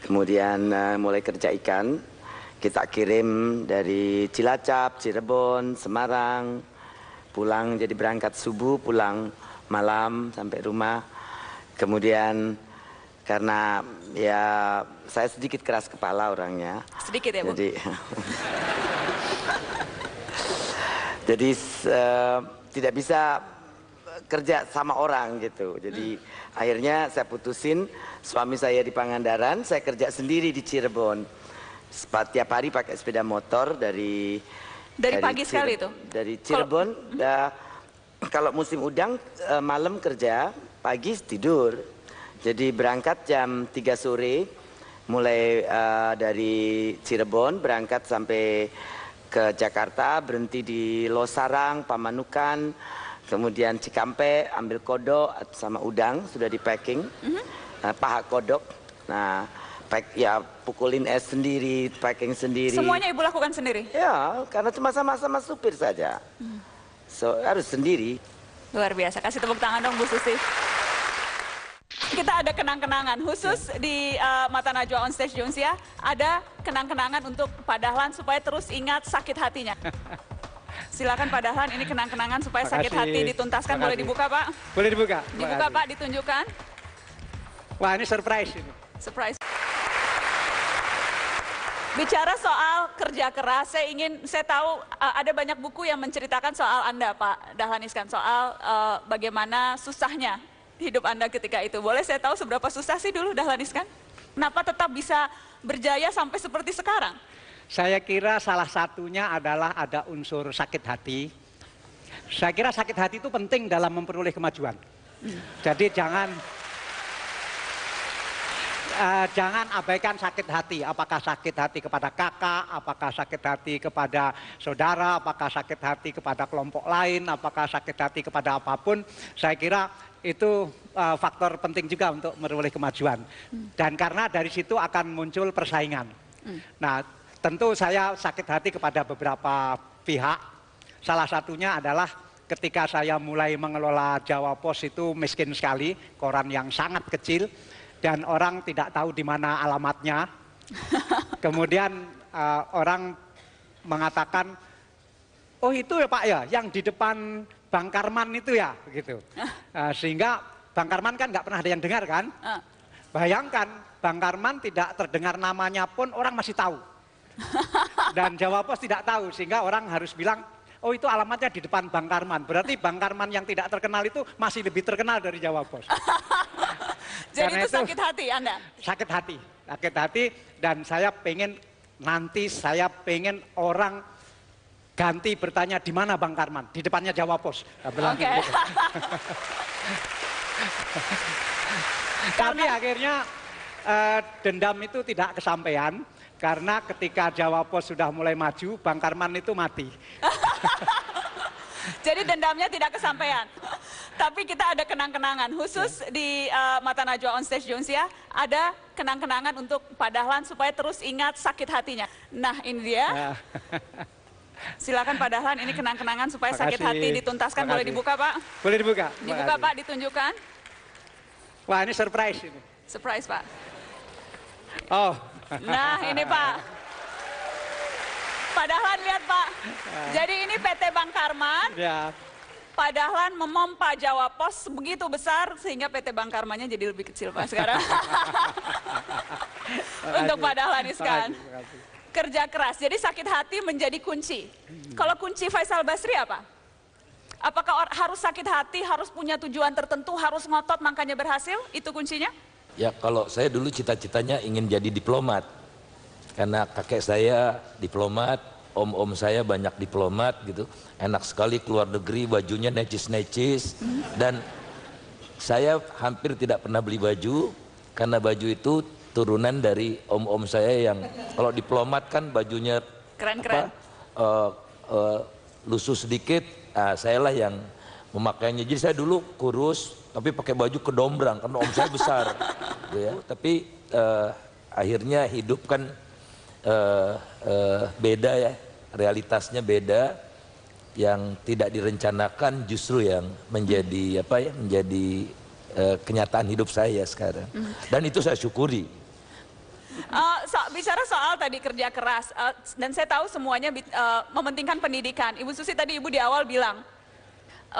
[SPEAKER 4] kemudian mulai kerja ikan. Kita kirim dari Cilacap, Cirebon, Semarang, pulang jadi berangkat subuh, pulang malam sampai rumah. Kemudian karena ya saya sedikit keras kepala orangnya.
[SPEAKER 3] Sedikit ya Bu?
[SPEAKER 4] Jadi tidak bisa kerja sama orang gitu. Jadi akhirnya saya putusin, suami saya di Pangandaran, saya kerja sendiri di Cirebon. Setiap hari pakai sepeda motor dari
[SPEAKER 3] pagi sekali itu?
[SPEAKER 4] Dari Cirebon, kalau musim udang malam kerja, pagi tidur. Jadi berangkat jam 3 sore, mulai dari Cirebon berangkat sampai ke Jakarta, berhenti di Losarang, Pamanukan, kemudian Cikampek, ambil kodok sama udang, sudah di packing, paha kodok. Nah, pukulin es sendiri, packing sendiri.
[SPEAKER 3] Semuanya Ibu lakukan sendiri?
[SPEAKER 4] Ya, karena cuma sama-sama supir saja. So, harus sendiri.
[SPEAKER 3] Luar biasa, kasih tepuk tangan dong Bu Susi. Kita ada kenang-kenangan khusus di Mata Najwa on stage Junsia. Ada kenang-kenangan untuk Pak Dahlan supaya terus ingat sakit hatinya. Silakan Pak Dahlan, ini kenang-kenangan supaya sakit hati dituntaskan. Boleh dibuka Pak?
[SPEAKER 2] Boleh dibuka.
[SPEAKER 3] Dibuka Pak, ditunjukkan.
[SPEAKER 2] Wah ini surprise ini.
[SPEAKER 3] Surprise. Bicara soal kerja keras, saya tahu ada banyak buku yang menceritakan soal Anda Pak Dahlan Iskan, soal bagaimana susahnya hidup Anda ketika itu. Boleh saya tahu seberapa susah sih dulu Dahlan Iskan? Kenapa tetap bisa berjaya sampai seperti sekarang?
[SPEAKER 2] Saya kira salah satunya adalah ada unsur sakit hati. Saya kira sakit hati itu penting dalam memperoleh kemajuan. Jadi jangan abaikan sakit hati. Apakah sakit hati kepada kakak, apakah sakit hati kepada saudara, apakah sakit hati kepada kelompok lain, apakah sakit hati kepada apapun. Saya kira itu faktor penting juga untuk meroleh kemajuan. Dan karena dari situ akan muncul persaingan. Nah, tentu saya sakit hati kepada beberapa pihak. Salah satunya adalah ketika saya mulai mengelola Jawa Pos itu miskin sekali, koran yang sangat kecil dan orang tidak tahu di mana alamatnya. Kemudian orang mengatakan, oh itu ya Pak ya, yang di depan Bang Karman itu ya, begitu. Sehingga Bang Karman kan nggak pernah ada yang dengar kan? Bayangkan Bang Karman tidak terdengar namanya pun orang masih tahu. Dan Jawa Pos tidak tahu, sehingga orang harus bilang, oh itu alamatnya di depan Bang Karman. Berarti Bang Karman yang tidak terkenal itu masih lebih terkenal dari Jawa Pos.
[SPEAKER 3] Jadi itu sakit hati Anda? Sakit
[SPEAKER 2] hati, dan saya pengen, nanti saya pengen orang ganti bertanya di mana Bang Karman, di depannya Jawa Pos. Gitu. Tapi akhirnya dendam itu tidak kesampaian, karena ketika Jawa Pos sudah mulai maju, Bang Karman itu mati.
[SPEAKER 3] Jadi dendamnya tidak kesampaian. Tapi kita ada kenang-kenangan khusus di Mata Najwa on Stage Junsia, ada kenang-kenangan untuk Pak Dahlan supaya terus ingat sakit hatinya. Nah ini dia. Silakan Pak Dahlan, ini kenang-kenangan supaya sakit hati dituntaskan. Boleh dibuka Pak?
[SPEAKER 2] Boleh dibuka.
[SPEAKER 3] Dibuka Pak, ditunjukkan.
[SPEAKER 2] Wah ini surprise ini.
[SPEAKER 3] Surprise Pak.
[SPEAKER 2] Oh.
[SPEAKER 3] Nah ini Pak. Pak Dahlan lihat Pak. Jadi ini PT Bang Karman.
[SPEAKER 2] Ya.
[SPEAKER 3] Pak Dahlan memompa Jawa Pos begitu besar sehingga PT Bang Karmannya jadi lebih kecil Pak sekarang. Untuk Pak Dahlan Iskan. Kerja keras, jadi sakit hati menjadi kunci. Kalau kunci Faisal Basri apa? Apakah harus sakit hati, harus punya tujuan tertentu, harus ngotot makanya berhasil? Itu kuncinya?
[SPEAKER 11] Ya kalau saya dulu cita-citanya ingin jadi diplomat. Karena kakek saya diplomat, om-om saya banyak diplomat gitu. Enak sekali keluar negeri, bajunya necis-necis. Dan saya hampir tidak pernah beli baju, karena baju itu turunan dari om-om saya yang kalau diplomat kan bajunya
[SPEAKER 3] keren-keren,
[SPEAKER 11] lusuh sedikit. Nah, saya lah yang memakainya. Jadi saya dulu kurus, tapi pakai baju kedombrang karena om saya besar. Gitu ya. Tapi akhirnya hidup kan beda ya, realitasnya beda. Yang tidak direncanakan justru yang menjadi menjadi kenyataan hidup saya sekarang. Dan itu saya syukuri.
[SPEAKER 3] Bicara soal tadi kerja keras, dan saya tahu semuanya mementingkan pendidikan. Ibu Susi tadi Ibu di awal bilang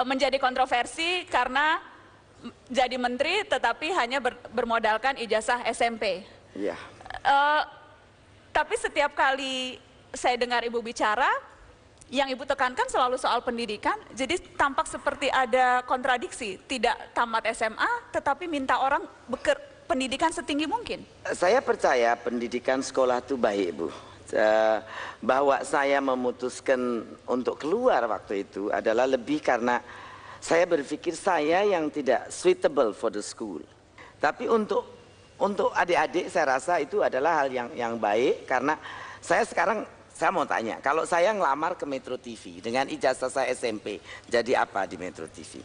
[SPEAKER 3] menjadi kontroversi karena jadi menteri tetapi hanya bermodalkan ijazah SMP.
[SPEAKER 4] Iya.
[SPEAKER 3] Tapi setiap kali saya dengar Ibu bicara, yang Ibu tekankan selalu soal pendidikan, jadi tampak seperti ada kontradiksi. Tidak tamat SMA tetapi minta orang pendidikan setinggi mungkin.
[SPEAKER 4] Saya percaya pendidikan sekolah itu baik, Bu. Bahwa saya memutuskan untuk keluar waktu itu adalah lebih karena saya berpikir saya yang tidak suitable for the school. Tapi untuk adik-adik saya rasa itu adalah hal yang baik, karena saya mau tanya, kalau saya ngelamar ke Metro TV dengan ijazah saya SMP, jadi apa di Metro TV?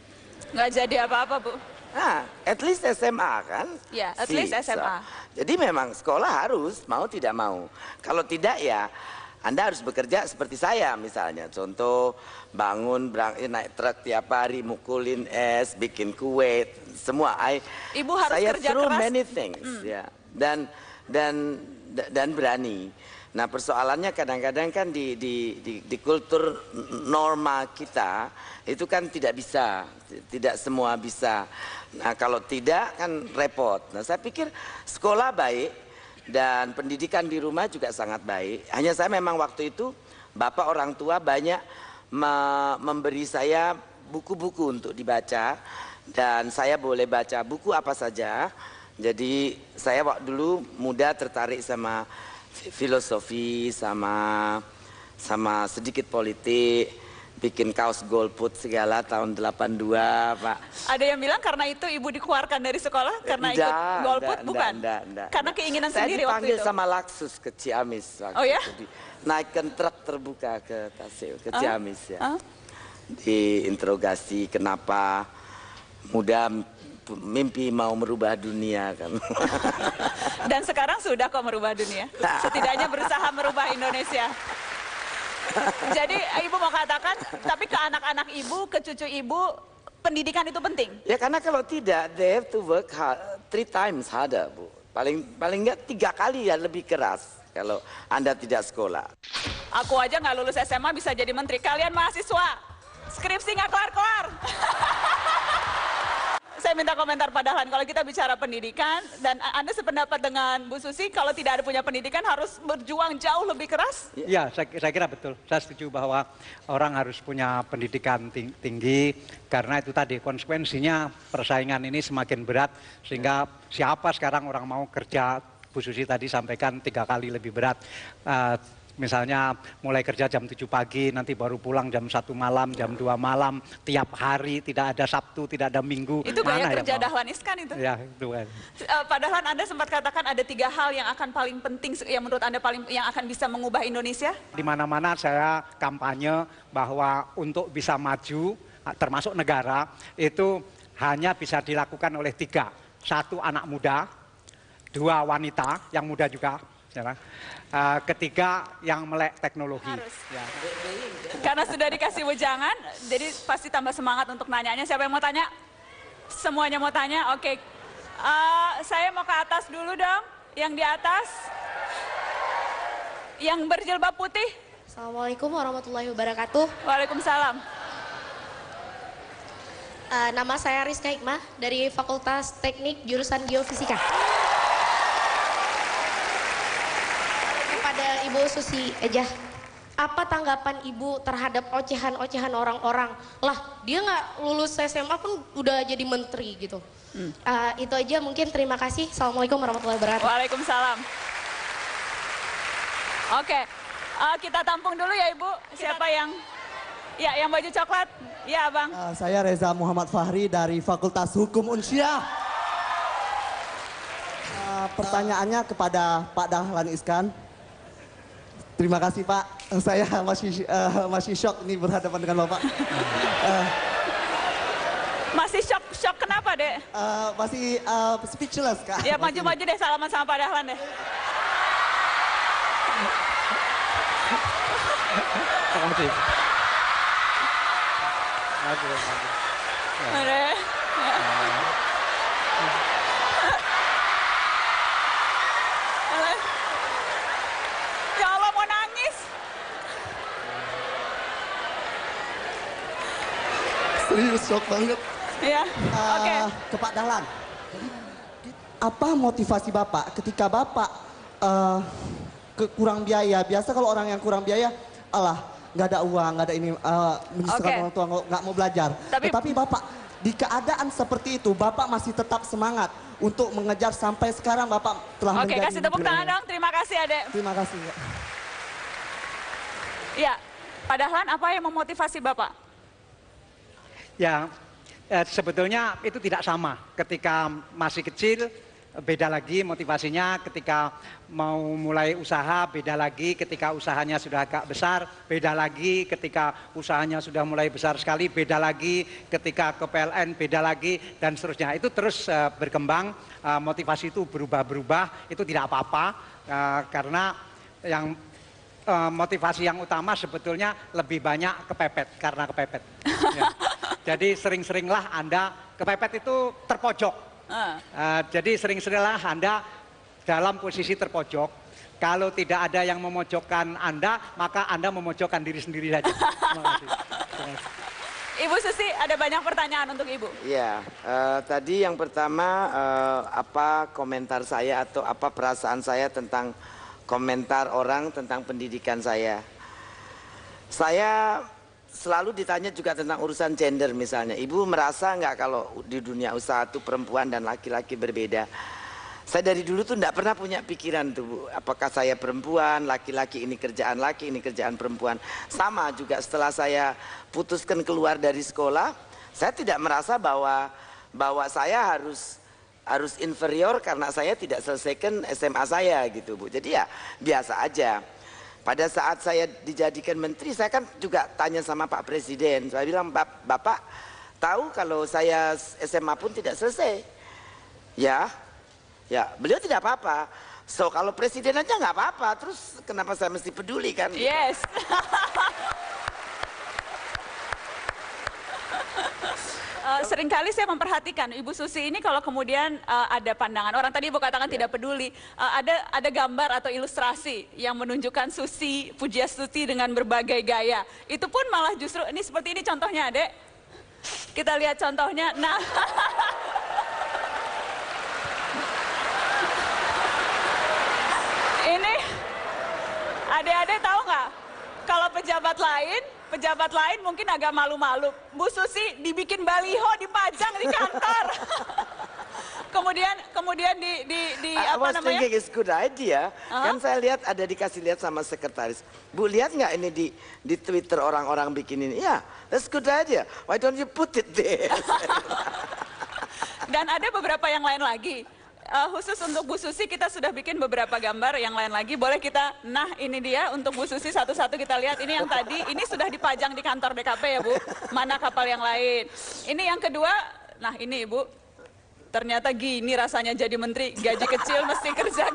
[SPEAKER 3] Nggak jadi apa-apa, Bu.
[SPEAKER 4] Nah, at least SMA kan?
[SPEAKER 3] Ya, at least SMA.
[SPEAKER 4] Jadi memang sekolah harus, mau tidak mau. Kalau tidak ya, Anda harus bekerja seperti saya misalnya. Contoh, naik truk tiap hari, mukulin es, bikin kue, semua.
[SPEAKER 3] Ibu harus
[SPEAKER 4] saya
[SPEAKER 3] kerja
[SPEAKER 4] through
[SPEAKER 3] keras.
[SPEAKER 4] many things, ya. Dan berani. Nah, persoalannya kadang-kadang kan di kultur norma kita itu kan tidak semua bisa. Nah, kalau tidak kan repot. Nah, saya pikir sekolah baik dan pendidikan di rumah juga sangat baik. Hanya saya memang waktu itu bapak orang tua banyak memberi saya buku-buku untuk dibaca, dan saya boleh baca buku apa saja. Jadi saya waktu dulu muda tertarik sama filosofi, sama sedikit politik, bikin kaos golput segala tahun 82, Pak.
[SPEAKER 3] Ada yang bilang karena itu Ibu dikeluarkan dari sekolah karena ikut golput, bukan?
[SPEAKER 4] Enggak.
[SPEAKER 3] Karena keinginan sendiri waktu itu.
[SPEAKER 4] Saya dipanggil sama Laksus ke Ciamis waktu
[SPEAKER 3] oh ya?
[SPEAKER 4] itu. Naikkan truk terbuka ke Tasik, ke Ciamis ya. Diinterogasi kenapa muda mimpi mau merubah dunia kan.
[SPEAKER 3] Dan sekarang sudah kok merubah dunia. Setidaknya berusaha merubah Indonesia. Jadi Ibu mau katakan, tapi ke anak-anak Ibu, ke cucu Ibu, pendidikan itu penting?
[SPEAKER 4] Ya karena kalau tidak, they have to work hard, 3 times harder, Bu. Paling enggak 3 kali ya lebih keras. kalau Anda tidak sekolah.
[SPEAKER 3] Aku aja nggak lulus SMA bisa jadi menteri. Kalian mahasiswa, skripsi nggak kelar-kelar. Saya minta komentar Pak Dahlan, kalau kita bicara pendidikan, dan Anda sependapat dengan Bu Susi, kalau tidak ada punya pendidikan harus berjuang jauh lebih keras?
[SPEAKER 2] Iya, saya kira betul. Saya setuju bahwa orang harus punya pendidikan tinggi, karena itu tadi konsekuensinya persaingan ini semakin berat, sehingga siapa sekarang orang mau kerja, Bu Susi tadi sampaikan 3 kali lebih berat. Misalnya mulai kerja jam 7 pagi, nanti baru pulang jam 1 malam, jam 2 malam, tiap hari, tidak ada Sabtu, tidak ada Minggu.
[SPEAKER 3] Itu gaya kerja Dahlan Iskan itu?
[SPEAKER 2] Ya, itu kan.
[SPEAKER 3] Pak Dahlan, Anda sempat katakan ada 3 hal yang akan paling penting, yang menurut Anda yang akan bisa mengubah Indonesia?
[SPEAKER 2] Di mana-mana saya kampanye bahwa untuk bisa maju, termasuk negara, itu hanya bisa dilakukan oleh 3. 1 anak muda, 2 wanita, yang muda juga, ketiga yang melek teknologi. Ya.
[SPEAKER 3] Karena sudah dikasih wejangan, jadi pasti tambah semangat untuk nanyanya. Siapa yang mau tanya? Semuanya mau tanya? Oke. Saya mau ke atas dulu dong. Yang di atas. Yang berjilbab putih.
[SPEAKER 13] Assalamualaikum warahmatullahi wabarakatuh.
[SPEAKER 3] Waalaikumsalam.
[SPEAKER 13] Nama saya Rizka Hikmah dari Fakultas Teknik jurusan Geofisika. Kepada Ibu Susi Ejah, apa tanggapan Ibu terhadap ocehan-ocehan orang-orang? Lah, dia nggak lulus SMA pun udah jadi menteri gitu. Itu aja mungkin, terima kasih. Assalamualaikum warahmatullahi wabarakatuh.
[SPEAKER 3] Waalaikumsalam. Oke, kita tampung dulu ya Ibu. Siapa yang... Ya, yang baju coklat. Ya, Bang.
[SPEAKER 14] Saya Reza Muhammad Fahri dari Fakultas Hukum Unsyah. Pertanyaannya kepada Pak Dahlan Iskan. Terima kasih Pak, saya masih shock nih berhadapan dengan Bapak.
[SPEAKER 3] Masih shock kenapa dek?
[SPEAKER 14] Masih speechless Kak.
[SPEAKER 3] Ya maju-maju deh, salaman sama Pak Dahlan deh.
[SPEAKER 2] Terima kasih.
[SPEAKER 3] Ya Allah, mau nangis.
[SPEAKER 14] Serius, shock banget.
[SPEAKER 3] Iya, oke.
[SPEAKER 14] Ke Pak Dahlan. Apa motivasi Bapak ketika Bapak kurang biaya? Biasa kalau orang yang kurang biaya, alah nggak ada uang, nggak ada ini, menyusahkan orang tua, nggak mau belajar. Tetapi Bapak di keadaan seperti itu, Bapak masih tetap semangat untuk mengejar sampai sekarang Bapak telah menjadi...
[SPEAKER 3] Oke, kasih tepuk tangan dong. Terima kasih adek.
[SPEAKER 14] Terima kasih.
[SPEAKER 3] Ya, Pak Dahlan, apa yang memotivasi Bapak?
[SPEAKER 2] Ya, sebetulnya itu tidak sama. Ketika masih kecil, beda lagi motivasinya. Ketika mau mulai usaha, beda lagi. Ketika usahanya sudah agak besar, beda lagi. Ketika usahanya sudah mulai besar sekali, beda lagi. Ketika ke PLN, beda lagi. Dan seterusnya. Itu terus berkembang. Motivasi itu berubah-berubah. Itu tidak apa-apa. Karena yang motivasi yang utama sebetulnya lebih banyak kepepet. Karena kepepet. Ya. Jadi sering-seringlah Anda kepepet itu terpojok. Jadi sering-seringlah Anda dalam posisi terpojok. Kalau tidak ada yang memojokkan Anda, maka Anda memojokkan diri sendiri saja. Terima kasih.
[SPEAKER 3] Ibu Susi, ada banyak pertanyaan untuk Ibu.
[SPEAKER 4] Ya, tadi yang pertama apa komentar saya atau apa perasaan saya tentang komentar orang tentang pendidikan saya. Saya selalu ditanya juga tentang urusan gender misalnya. Ibu merasa nggak kalau di dunia usaha itu perempuan dan laki-laki berbeda? Saya dari dulu tuh nggak pernah punya pikiran tuh Bu. Apakah saya perempuan, laki-laki ini kerjaan laki, ini kerjaan perempuan. Sama juga setelah saya putuskan keluar dari sekolah, saya tidak merasa bahwa saya harus inferior karena saya tidak selesaikan SMA saya gitu Bu. Jadi ya biasa aja. Pada saat saya dijadikan menteri, saya kan juga tanya sama Pak Presiden. Saya bilang, Bapak tahu kalau saya SMA pun tidak selesai. Ya, beliau tidak apa-apa. So kalau presiden aja nggak apa-apa, terus kenapa saya mesti peduli kan?
[SPEAKER 3] Yes. seringkali saya memperhatikan Ibu Susi ini kalau kemudian ada pandangan orang, tadi Ibu katakan tidak peduli, ada gambar atau ilustrasi yang menunjukkan Susi Pujiastuti dengan berbagai gaya. Itu pun malah justru, ini seperti ini contohnya, Adek. Kita lihat contohnya. Nah, ini adik-adik tahu nggak? Kalau pejabat lain mungkin agak malu-malu. Bu Susi dibikin baliho, dipajang di kantor. kemudian di apa namanya?
[SPEAKER 4] Thinking it's good idea. Kan saya lihat ada dikasih lihat sama sekretaris. Bu, lihat nggak ini di Twitter orang-orang bikin ini? Ya, that's good idea. Why don't you put it there?
[SPEAKER 3] Dan ada beberapa yang lain lagi. Khusus untuk Bu Susi kita sudah bikin beberapa gambar yang lain lagi. Boleh kita, nah ini dia untuk Bu Susi satu-satu kita lihat. Ini yang tadi, ini sudah dipajang di kantor DKP ya Bu. Mana kapal yang lain. Ini yang kedua, nah ini Ibu. Ternyata gini rasanya jadi menteri, gaji kecil mesti kerja.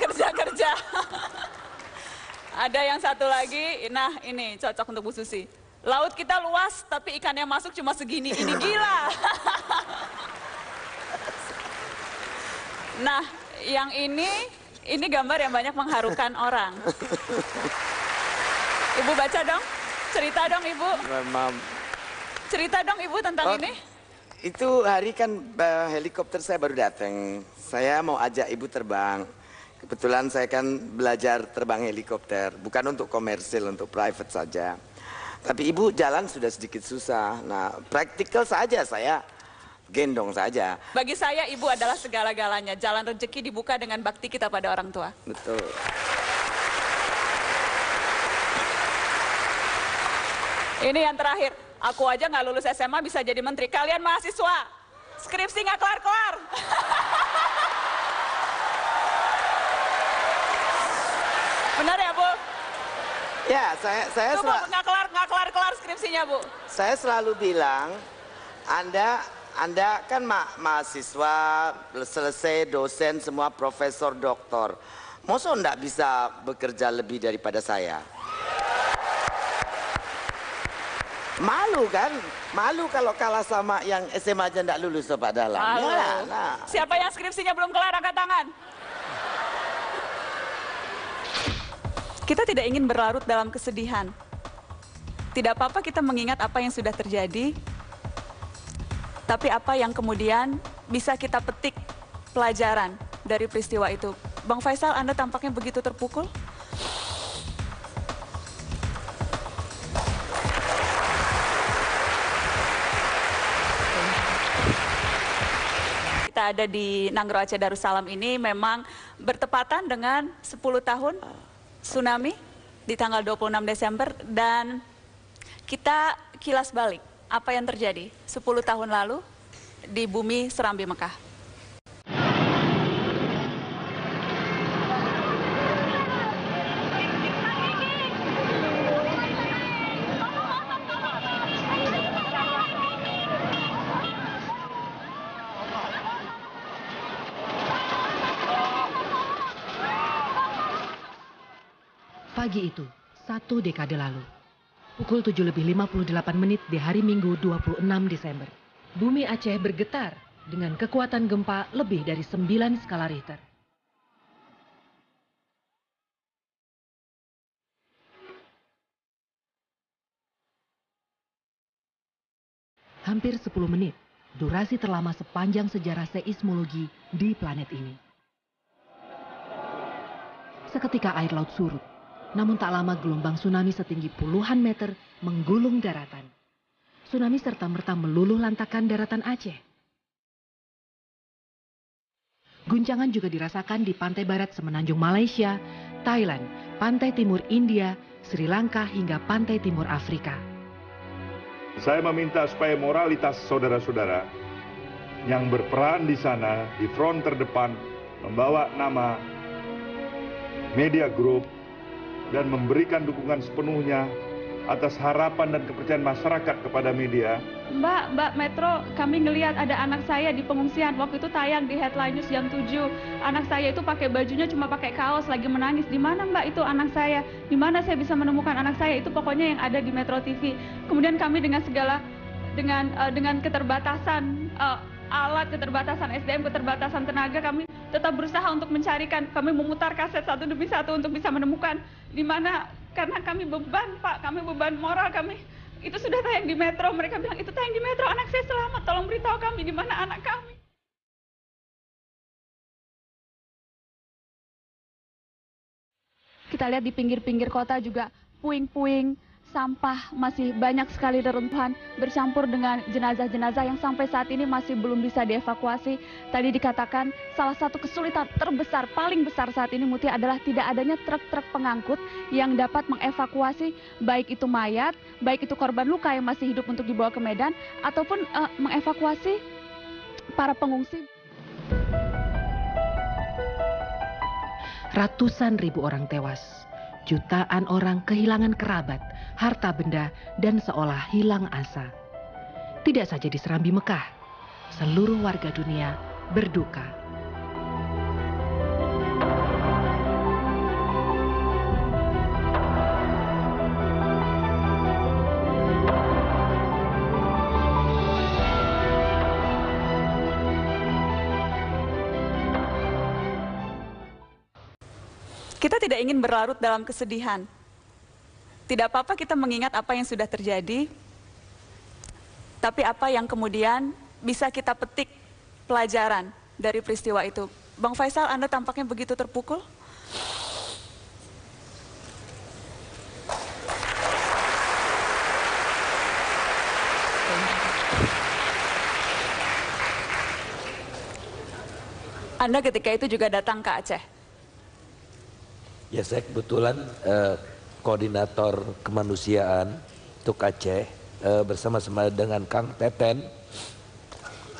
[SPEAKER 3] Ada yang satu lagi, nah ini cocok untuk Bu Susi. Laut kita luas tapi ikan yang masuk cuma segini, ini gila. Nah, yang ini gambar yang banyak mengharukan orang. Ibu baca dong, cerita dong Ibu. Cerita dong Ibu tentang ini.
[SPEAKER 4] Itu hari kan helikopter saya baru datang. Saya mau ajak Ibu terbang. Kebetulan saya kan belajar terbang helikopter, bukan untuk komersil, untuk private saja. Tapi Ibu jalan sudah sedikit susah. Nah, praktikal saja saya gendong saja.
[SPEAKER 3] Bagi saya Ibu adalah segala-galanya. Jalan rezeki dibuka dengan bakti kita pada orang tua.
[SPEAKER 4] Betul.
[SPEAKER 3] Ini yang terakhir. Aku aja nggak lulus SMA bisa jadi menteri. Kalian mahasiswa, skripsi nggak kelar-kelar. Benar ya Bu?
[SPEAKER 4] Ya, saya
[SPEAKER 3] nggak kelar-kelar skripsinya Bu.
[SPEAKER 4] Saya selalu bilang, Anda kan mahasiswa, selesai dosen, semua profesor, doktor. Masa enggak bisa bekerja lebih daripada saya? Malu kan? Malu kalau kalah sama yang SMA aja enggak lulus Pak Dahlan. Ya, nah.
[SPEAKER 3] Siapa yang skripsinya belum kelar angkat tangan? Kita tidak ingin berlarut dalam kesedihan. Tidak apa-apa kita mengingat apa yang sudah terjadi. Tapi apa yang kemudian bisa kita petik pelajaran dari peristiwa itu. Bang Faisal, Anda tampaknya begitu terpukul. Kita ada di Nanggro Aceh Darussalam ini memang bertepatan dengan 10 tahun tsunami di tanggal 26 Desember. Dan kita kilas balik. Apa yang terjadi 10 tahun lalu di bumi Serambi Mekah.
[SPEAKER 6] Pagi itu, 1 dekade lalu. Pukul 7:58 di hari Minggu 26 Desember. Bumi Aceh bergetar dengan kekuatan gempa lebih dari 9 skala Richter. Hampir 10 menit, durasi terlama sepanjang sejarah seismologi di planet ini. Seketika air laut surut. Namun tak lama gelombang tsunami setinggi puluhan meter menggulung daratan. Tsunami serta-merta meluluh lantakan daratan Aceh. Guncangan juga dirasakan di pantai barat semenanjung Malaysia, Thailand, pantai timur India, Sri Lanka hingga pantai timur Afrika.
[SPEAKER 9] Saya meminta supaya moralitas saudara-saudara yang berperan di sana, di front terdepan, membawa nama Media Group, dan memberikan dukungan sepenuhnya atas harapan dan kepercayaan masyarakat kepada media.
[SPEAKER 15] Mbak Metro, kami ngelihat ada anak saya di pengungsian. Waktu itu tayang di Headline News jam 7. Anak saya itu pakai bajunya cuma pakai kaos, lagi menangis. Di mana Mbak itu anak saya? Di mana saya bisa menemukan anak saya? Itu pokoknya yang ada di Metro TV. Kemudian kami dengan segala dengan keterbatasan alat, keterbatasan SDM, keterbatasan tenaga, kami tetap berusaha untuk mencarikan, kami memutar kaset satu demi satu untuk bisa menemukan di mana, karena kami beban, Pak, kami beban moral kami. Itu sudah tayang di Metro, mereka bilang itu tayang di Metro, anak saya selamat, tolong beritahu kami di mana anak kami. Kita lihat di pinggir-pinggir kota juga puing-puing, sampah masih banyak sekali reruntuhan bercampur dengan jenazah-jenazah yang sampai saat ini masih belum bisa dievakuasi. Tadi dikatakan salah satu kesulitan terbesar, paling besar saat ini Mutia adalah tidak adanya truk-truk pengangkut yang dapat mengevakuasi baik itu mayat, baik itu korban luka yang masih hidup untuk dibawa ke Medan, ataupun mengevakuasi para pengungsi.
[SPEAKER 6] Ratusan ribu orang tewas, jutaan orang kehilangan kerabat, harta benda, dan seolah hilang asa. Tidak saja di Serambi Mekah, seluruh warga dunia berduka.
[SPEAKER 3] Kita tidak ingin berlarut dalam kesedihan. Tidak apa-apa kita mengingat apa yang sudah terjadi, tapi apa yang kemudian bisa kita petik pelajaran dari peristiwa itu. Bang Faisal, Anda tampaknya begitu terpukul? Anda ketika itu juga datang ke Aceh?
[SPEAKER 11] Ya, saya kebetulan koordinator kemanusiaan untuk Aceh bersama-sama dengan Kang Teten,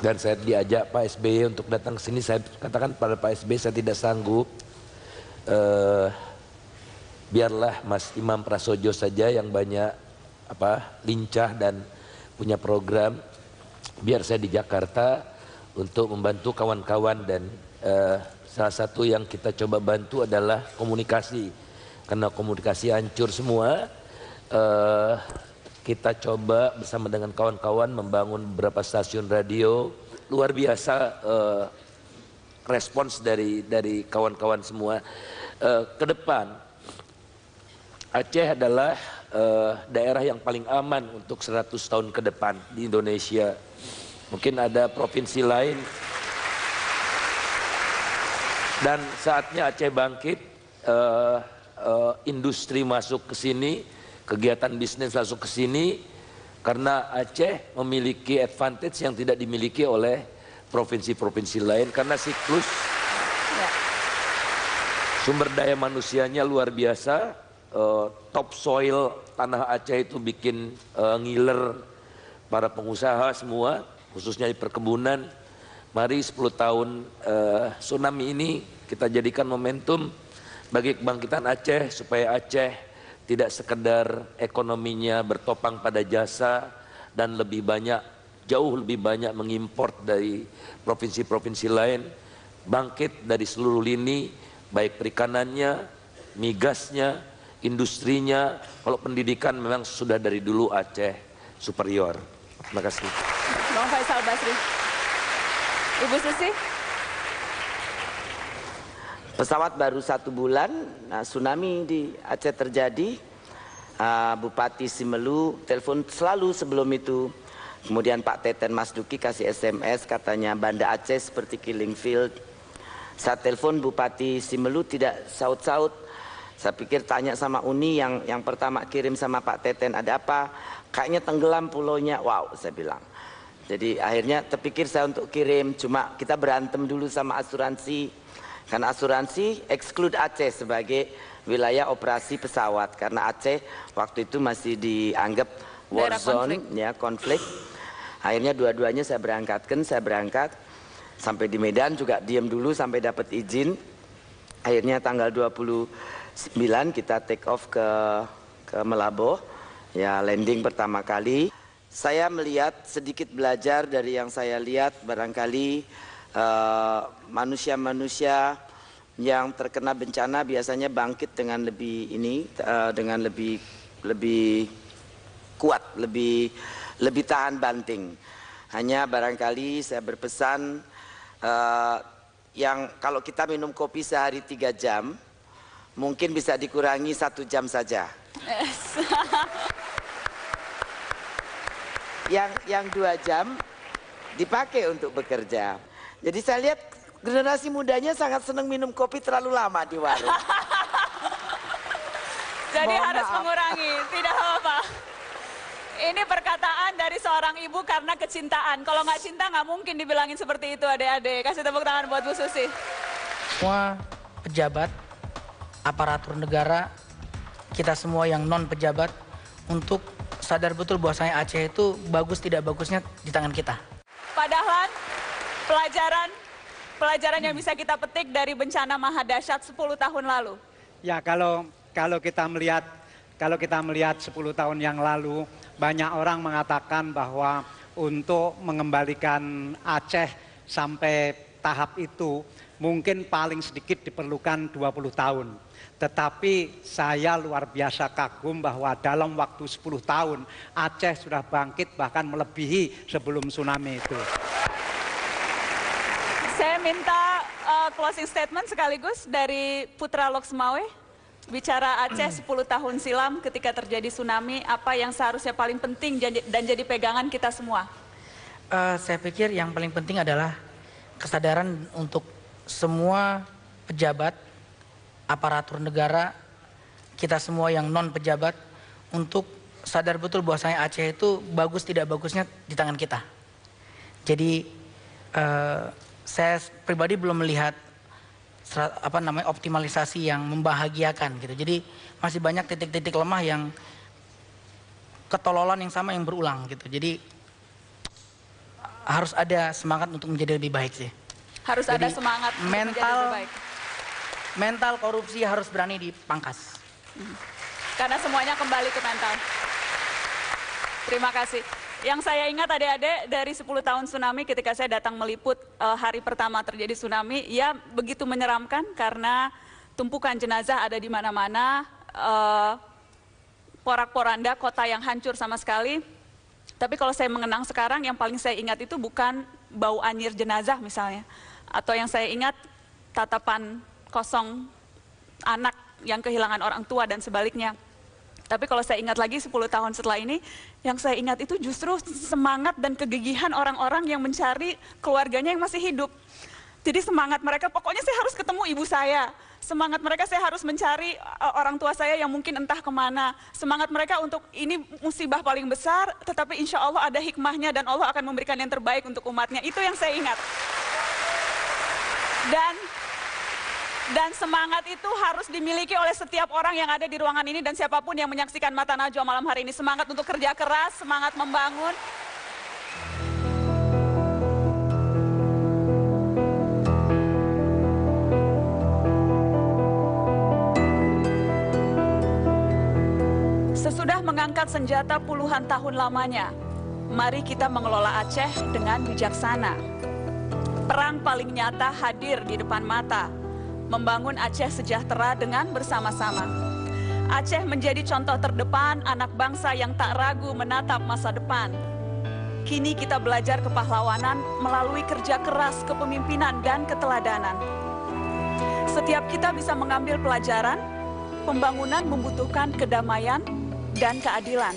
[SPEAKER 11] dan saya diajak Pak SBY untuk datang ke sini. Saya katakan pada Pak SBY saya tidak sanggup, biarlah Mas Imam Prasojo saja yang banyak lincah dan punya program, biar saya di Jakarta untuk membantu kawan-kawan. Dan salah satu yang kita coba bantu adalah komunikasi, karena komunikasi hancur semua. Kita coba bersama dengan kawan-kawan membangun beberapa stasiun radio. Luar biasa respons dari kawan-kawan semua. Ke depan Aceh adalah daerah yang paling aman untuk 100 tahun ke depan di Indonesia. Mungkin ada provinsi lain, dan saatnya Aceh bangkit, industri masuk ke sini, kegiatan bisnis masuk ke sini, karena Aceh memiliki advantage yang tidak dimiliki oleh provinsi-provinsi lain, karena siklus sumber daya manusianya luar biasa. Topsoil tanah Aceh itu bikin ngiler para pengusaha semua, khususnya di perkebunan. Mari 10 tahun tsunami ini kita jadikan momentum bagi kebangkitan Aceh, supaya Aceh tidak sekedar ekonominya bertopang pada jasa dan lebih banyak, jauh lebih banyak mengimpor dari provinsi-provinsi lain, bangkit dari seluruh lini, baik perikanannya, migasnya, industrinya. Kalau pendidikan memang sudah dari dulu Aceh superior. Terima kasih.
[SPEAKER 3] Bang Faisal Basri. Ibu Susi?
[SPEAKER 4] Pesawat baru 1 bulan, tsunami di Aceh terjadi. Bupati Simelu telepon selalu sebelum itu. Kemudian Pak Teten Mas Duki kasih SMS, katanya Banda Aceh seperti killing field. Saya telepon Bupati Simelu tidak saut-saut. Saya pikir tanya sama Uni yang pertama kirim sama Pak Teten, ada apa? Kayaknya tenggelam pulaunya. Wow, saya bilang. Jadi akhirnya terpikir saya untuk kirim, cuma kita berantem dulu sama asuransi. Karena asuransi exclude Aceh sebagai wilayah operasi pesawat. Karena Aceh waktu itu masih dianggap war zone, konflik. Akhirnya dua-duanya saya berangkatkan, saya berangkat. Sampai di Medan juga diam dulu sampai dapat izin. Akhirnya tanggal 29 kita take off ke Melaboh. Ya, landing pertama kali. Saya melihat sedikit belajar dari yang saya lihat, barangkali manusia-manusia yang terkena bencana biasanya bangkit dengan lebih kuat, lebih lebih tahan banting. Hanya barangkali saya berpesan yang kalau kita minum kopi sehari 3 jam, mungkin bisa dikurangi 1 jam saja. Yang 2 jam dipakai untuk bekerja. Jadi saya lihat generasi mudanya sangat senang minum kopi terlalu lama di warung.
[SPEAKER 3] Jadi harus mengurangi, tidak apa-apa. Ini perkataan dari seorang ibu karena kecintaan. Kalau nggak cinta nggak mungkin dibilangin seperti itu adik-adik. Kasih tepuk tangan buat Bu Susi.
[SPEAKER 5] Semua pejabat, aparatur negara, kita semua yang non pejabat untuk sadar betul bahwasanya Aceh itu bagus tidak bagusnya di tangan kita.
[SPEAKER 3] Padahal pelajaran yang bisa kita petik dari bencana maha dahsyat 10 tahun lalu.
[SPEAKER 2] Ya kalau kita melihat 10 tahun yang lalu, banyak orang mengatakan bahwa untuk mengembalikan Aceh sampai tahap itu mungkin paling sedikit diperlukan 20 tahun. Tetapi saya luar biasa kagum bahwa dalam waktu 10 tahun Aceh sudah bangkit bahkan melebihi sebelum tsunami itu.
[SPEAKER 3] Saya minta closing statement sekaligus dari Putra Loksmawe. Bicara Aceh 10 tahun silam ketika terjadi tsunami, apa yang seharusnya paling penting dan jadi pegangan kita semua?
[SPEAKER 5] Saya pikir yang paling penting adalah kesadaran untuk semua pejabat, aparatur negara, kita semua yang non pejabat untuk sadar betul bahwasanya Aceh itu bagus tidak bagusnya di tangan kita. Jadi saya pribadi belum melihat optimalisasi yang membahagiakan gitu. Jadi masih banyak titik-titik lemah yang ketololan yang sama yang berulang gitu. Jadi harus ada semangat untuk menjadi lebih baik sih.
[SPEAKER 3] Harus ada semangat untuk menjadi lebih baik.
[SPEAKER 5] Mental korupsi harus berani dipangkas.
[SPEAKER 3] Karena semuanya kembali ke mental. Terima kasih. Yang saya ingat adik-adik dari 10 tahun tsunami ketika saya datang meliput hari pertama terjadi tsunami, ya begitu menyeramkan karena tumpukan jenazah ada di mana-mana, porak-poranda, kota yang hancur sama sekali. Tapi kalau saya mengenang sekarang, yang paling saya ingat itu bukan bau anyir jenazah misalnya, atau yang saya ingat tatapan kosong anak yang kehilangan orang tua dan sebaliknya. Tapi kalau saya ingat lagi 10 tahun setelah ini, yang saya ingat itu justru semangat dan kegigihan orang-orang yang mencari keluarganya yang masih hidup. Jadi semangat mereka, pokoknya saya harus ketemu ibu saya. Semangat mereka, saya harus mencari orang tua saya yang mungkin entah kemana. Semangat mereka untuk ini musibah paling besar, tetapi insya Allah ada hikmahnya dan Allah akan memberikan yang terbaik untuk umatnya. Itu yang saya ingat. Dan semangat itu harus dimiliki oleh setiap orang yang ada di ruangan ini dan siapapun yang menyaksikan Mata Najwa malam hari ini. Semangat untuk kerja keras, semangat membangun. Sesudah mengangkat senjata puluhan tahun lamanya, mari kita mengelola Aceh dengan bijaksana. Perang paling nyata hadir di depan mata. Membangun Aceh sejahtera dengan bersama-sama. Aceh menjadi contoh terdepan anak bangsa yang tak ragu menatap masa depan. Kini kita belajar kepahlawanan melalui kerja keras, kepemimpinan, dan keteladanan. Setiap kita bisa mengambil pelajaran, pembangunan membutuhkan kedamaian dan keadilan.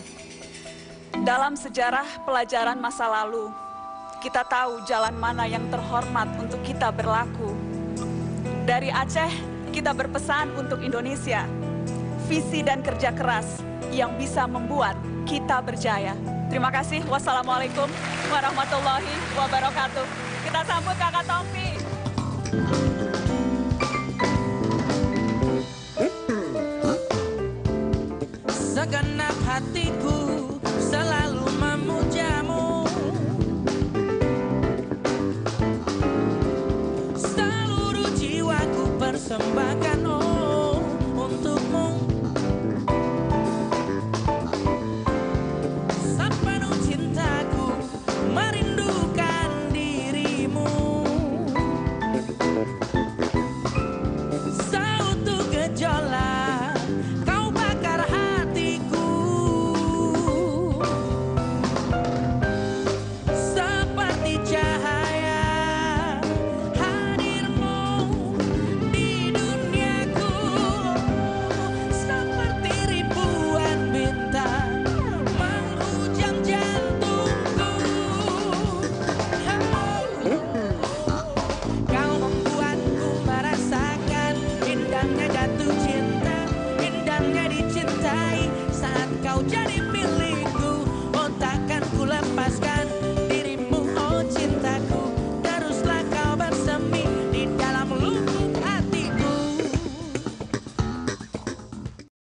[SPEAKER 3] Dalam sejarah pelajaran masa lalu, kita tahu jalan mana yang terhormat untuk kita berlaku. Dari Aceh, kita berpesan untuk Indonesia, visi dan kerja keras yang bisa membuat kita berjaya. Terima kasih. Wassalamualaikum warahmatullahi wabarakatuh. Kita sambut Kakak Tompi.
[SPEAKER 5] Segenap hatiku selalu memujamu. Persembahkan untukmu. Sepenuh cintaku merindukan dirimu. Seutuh gejolak kau bakar hatiku. kau jadi milikku.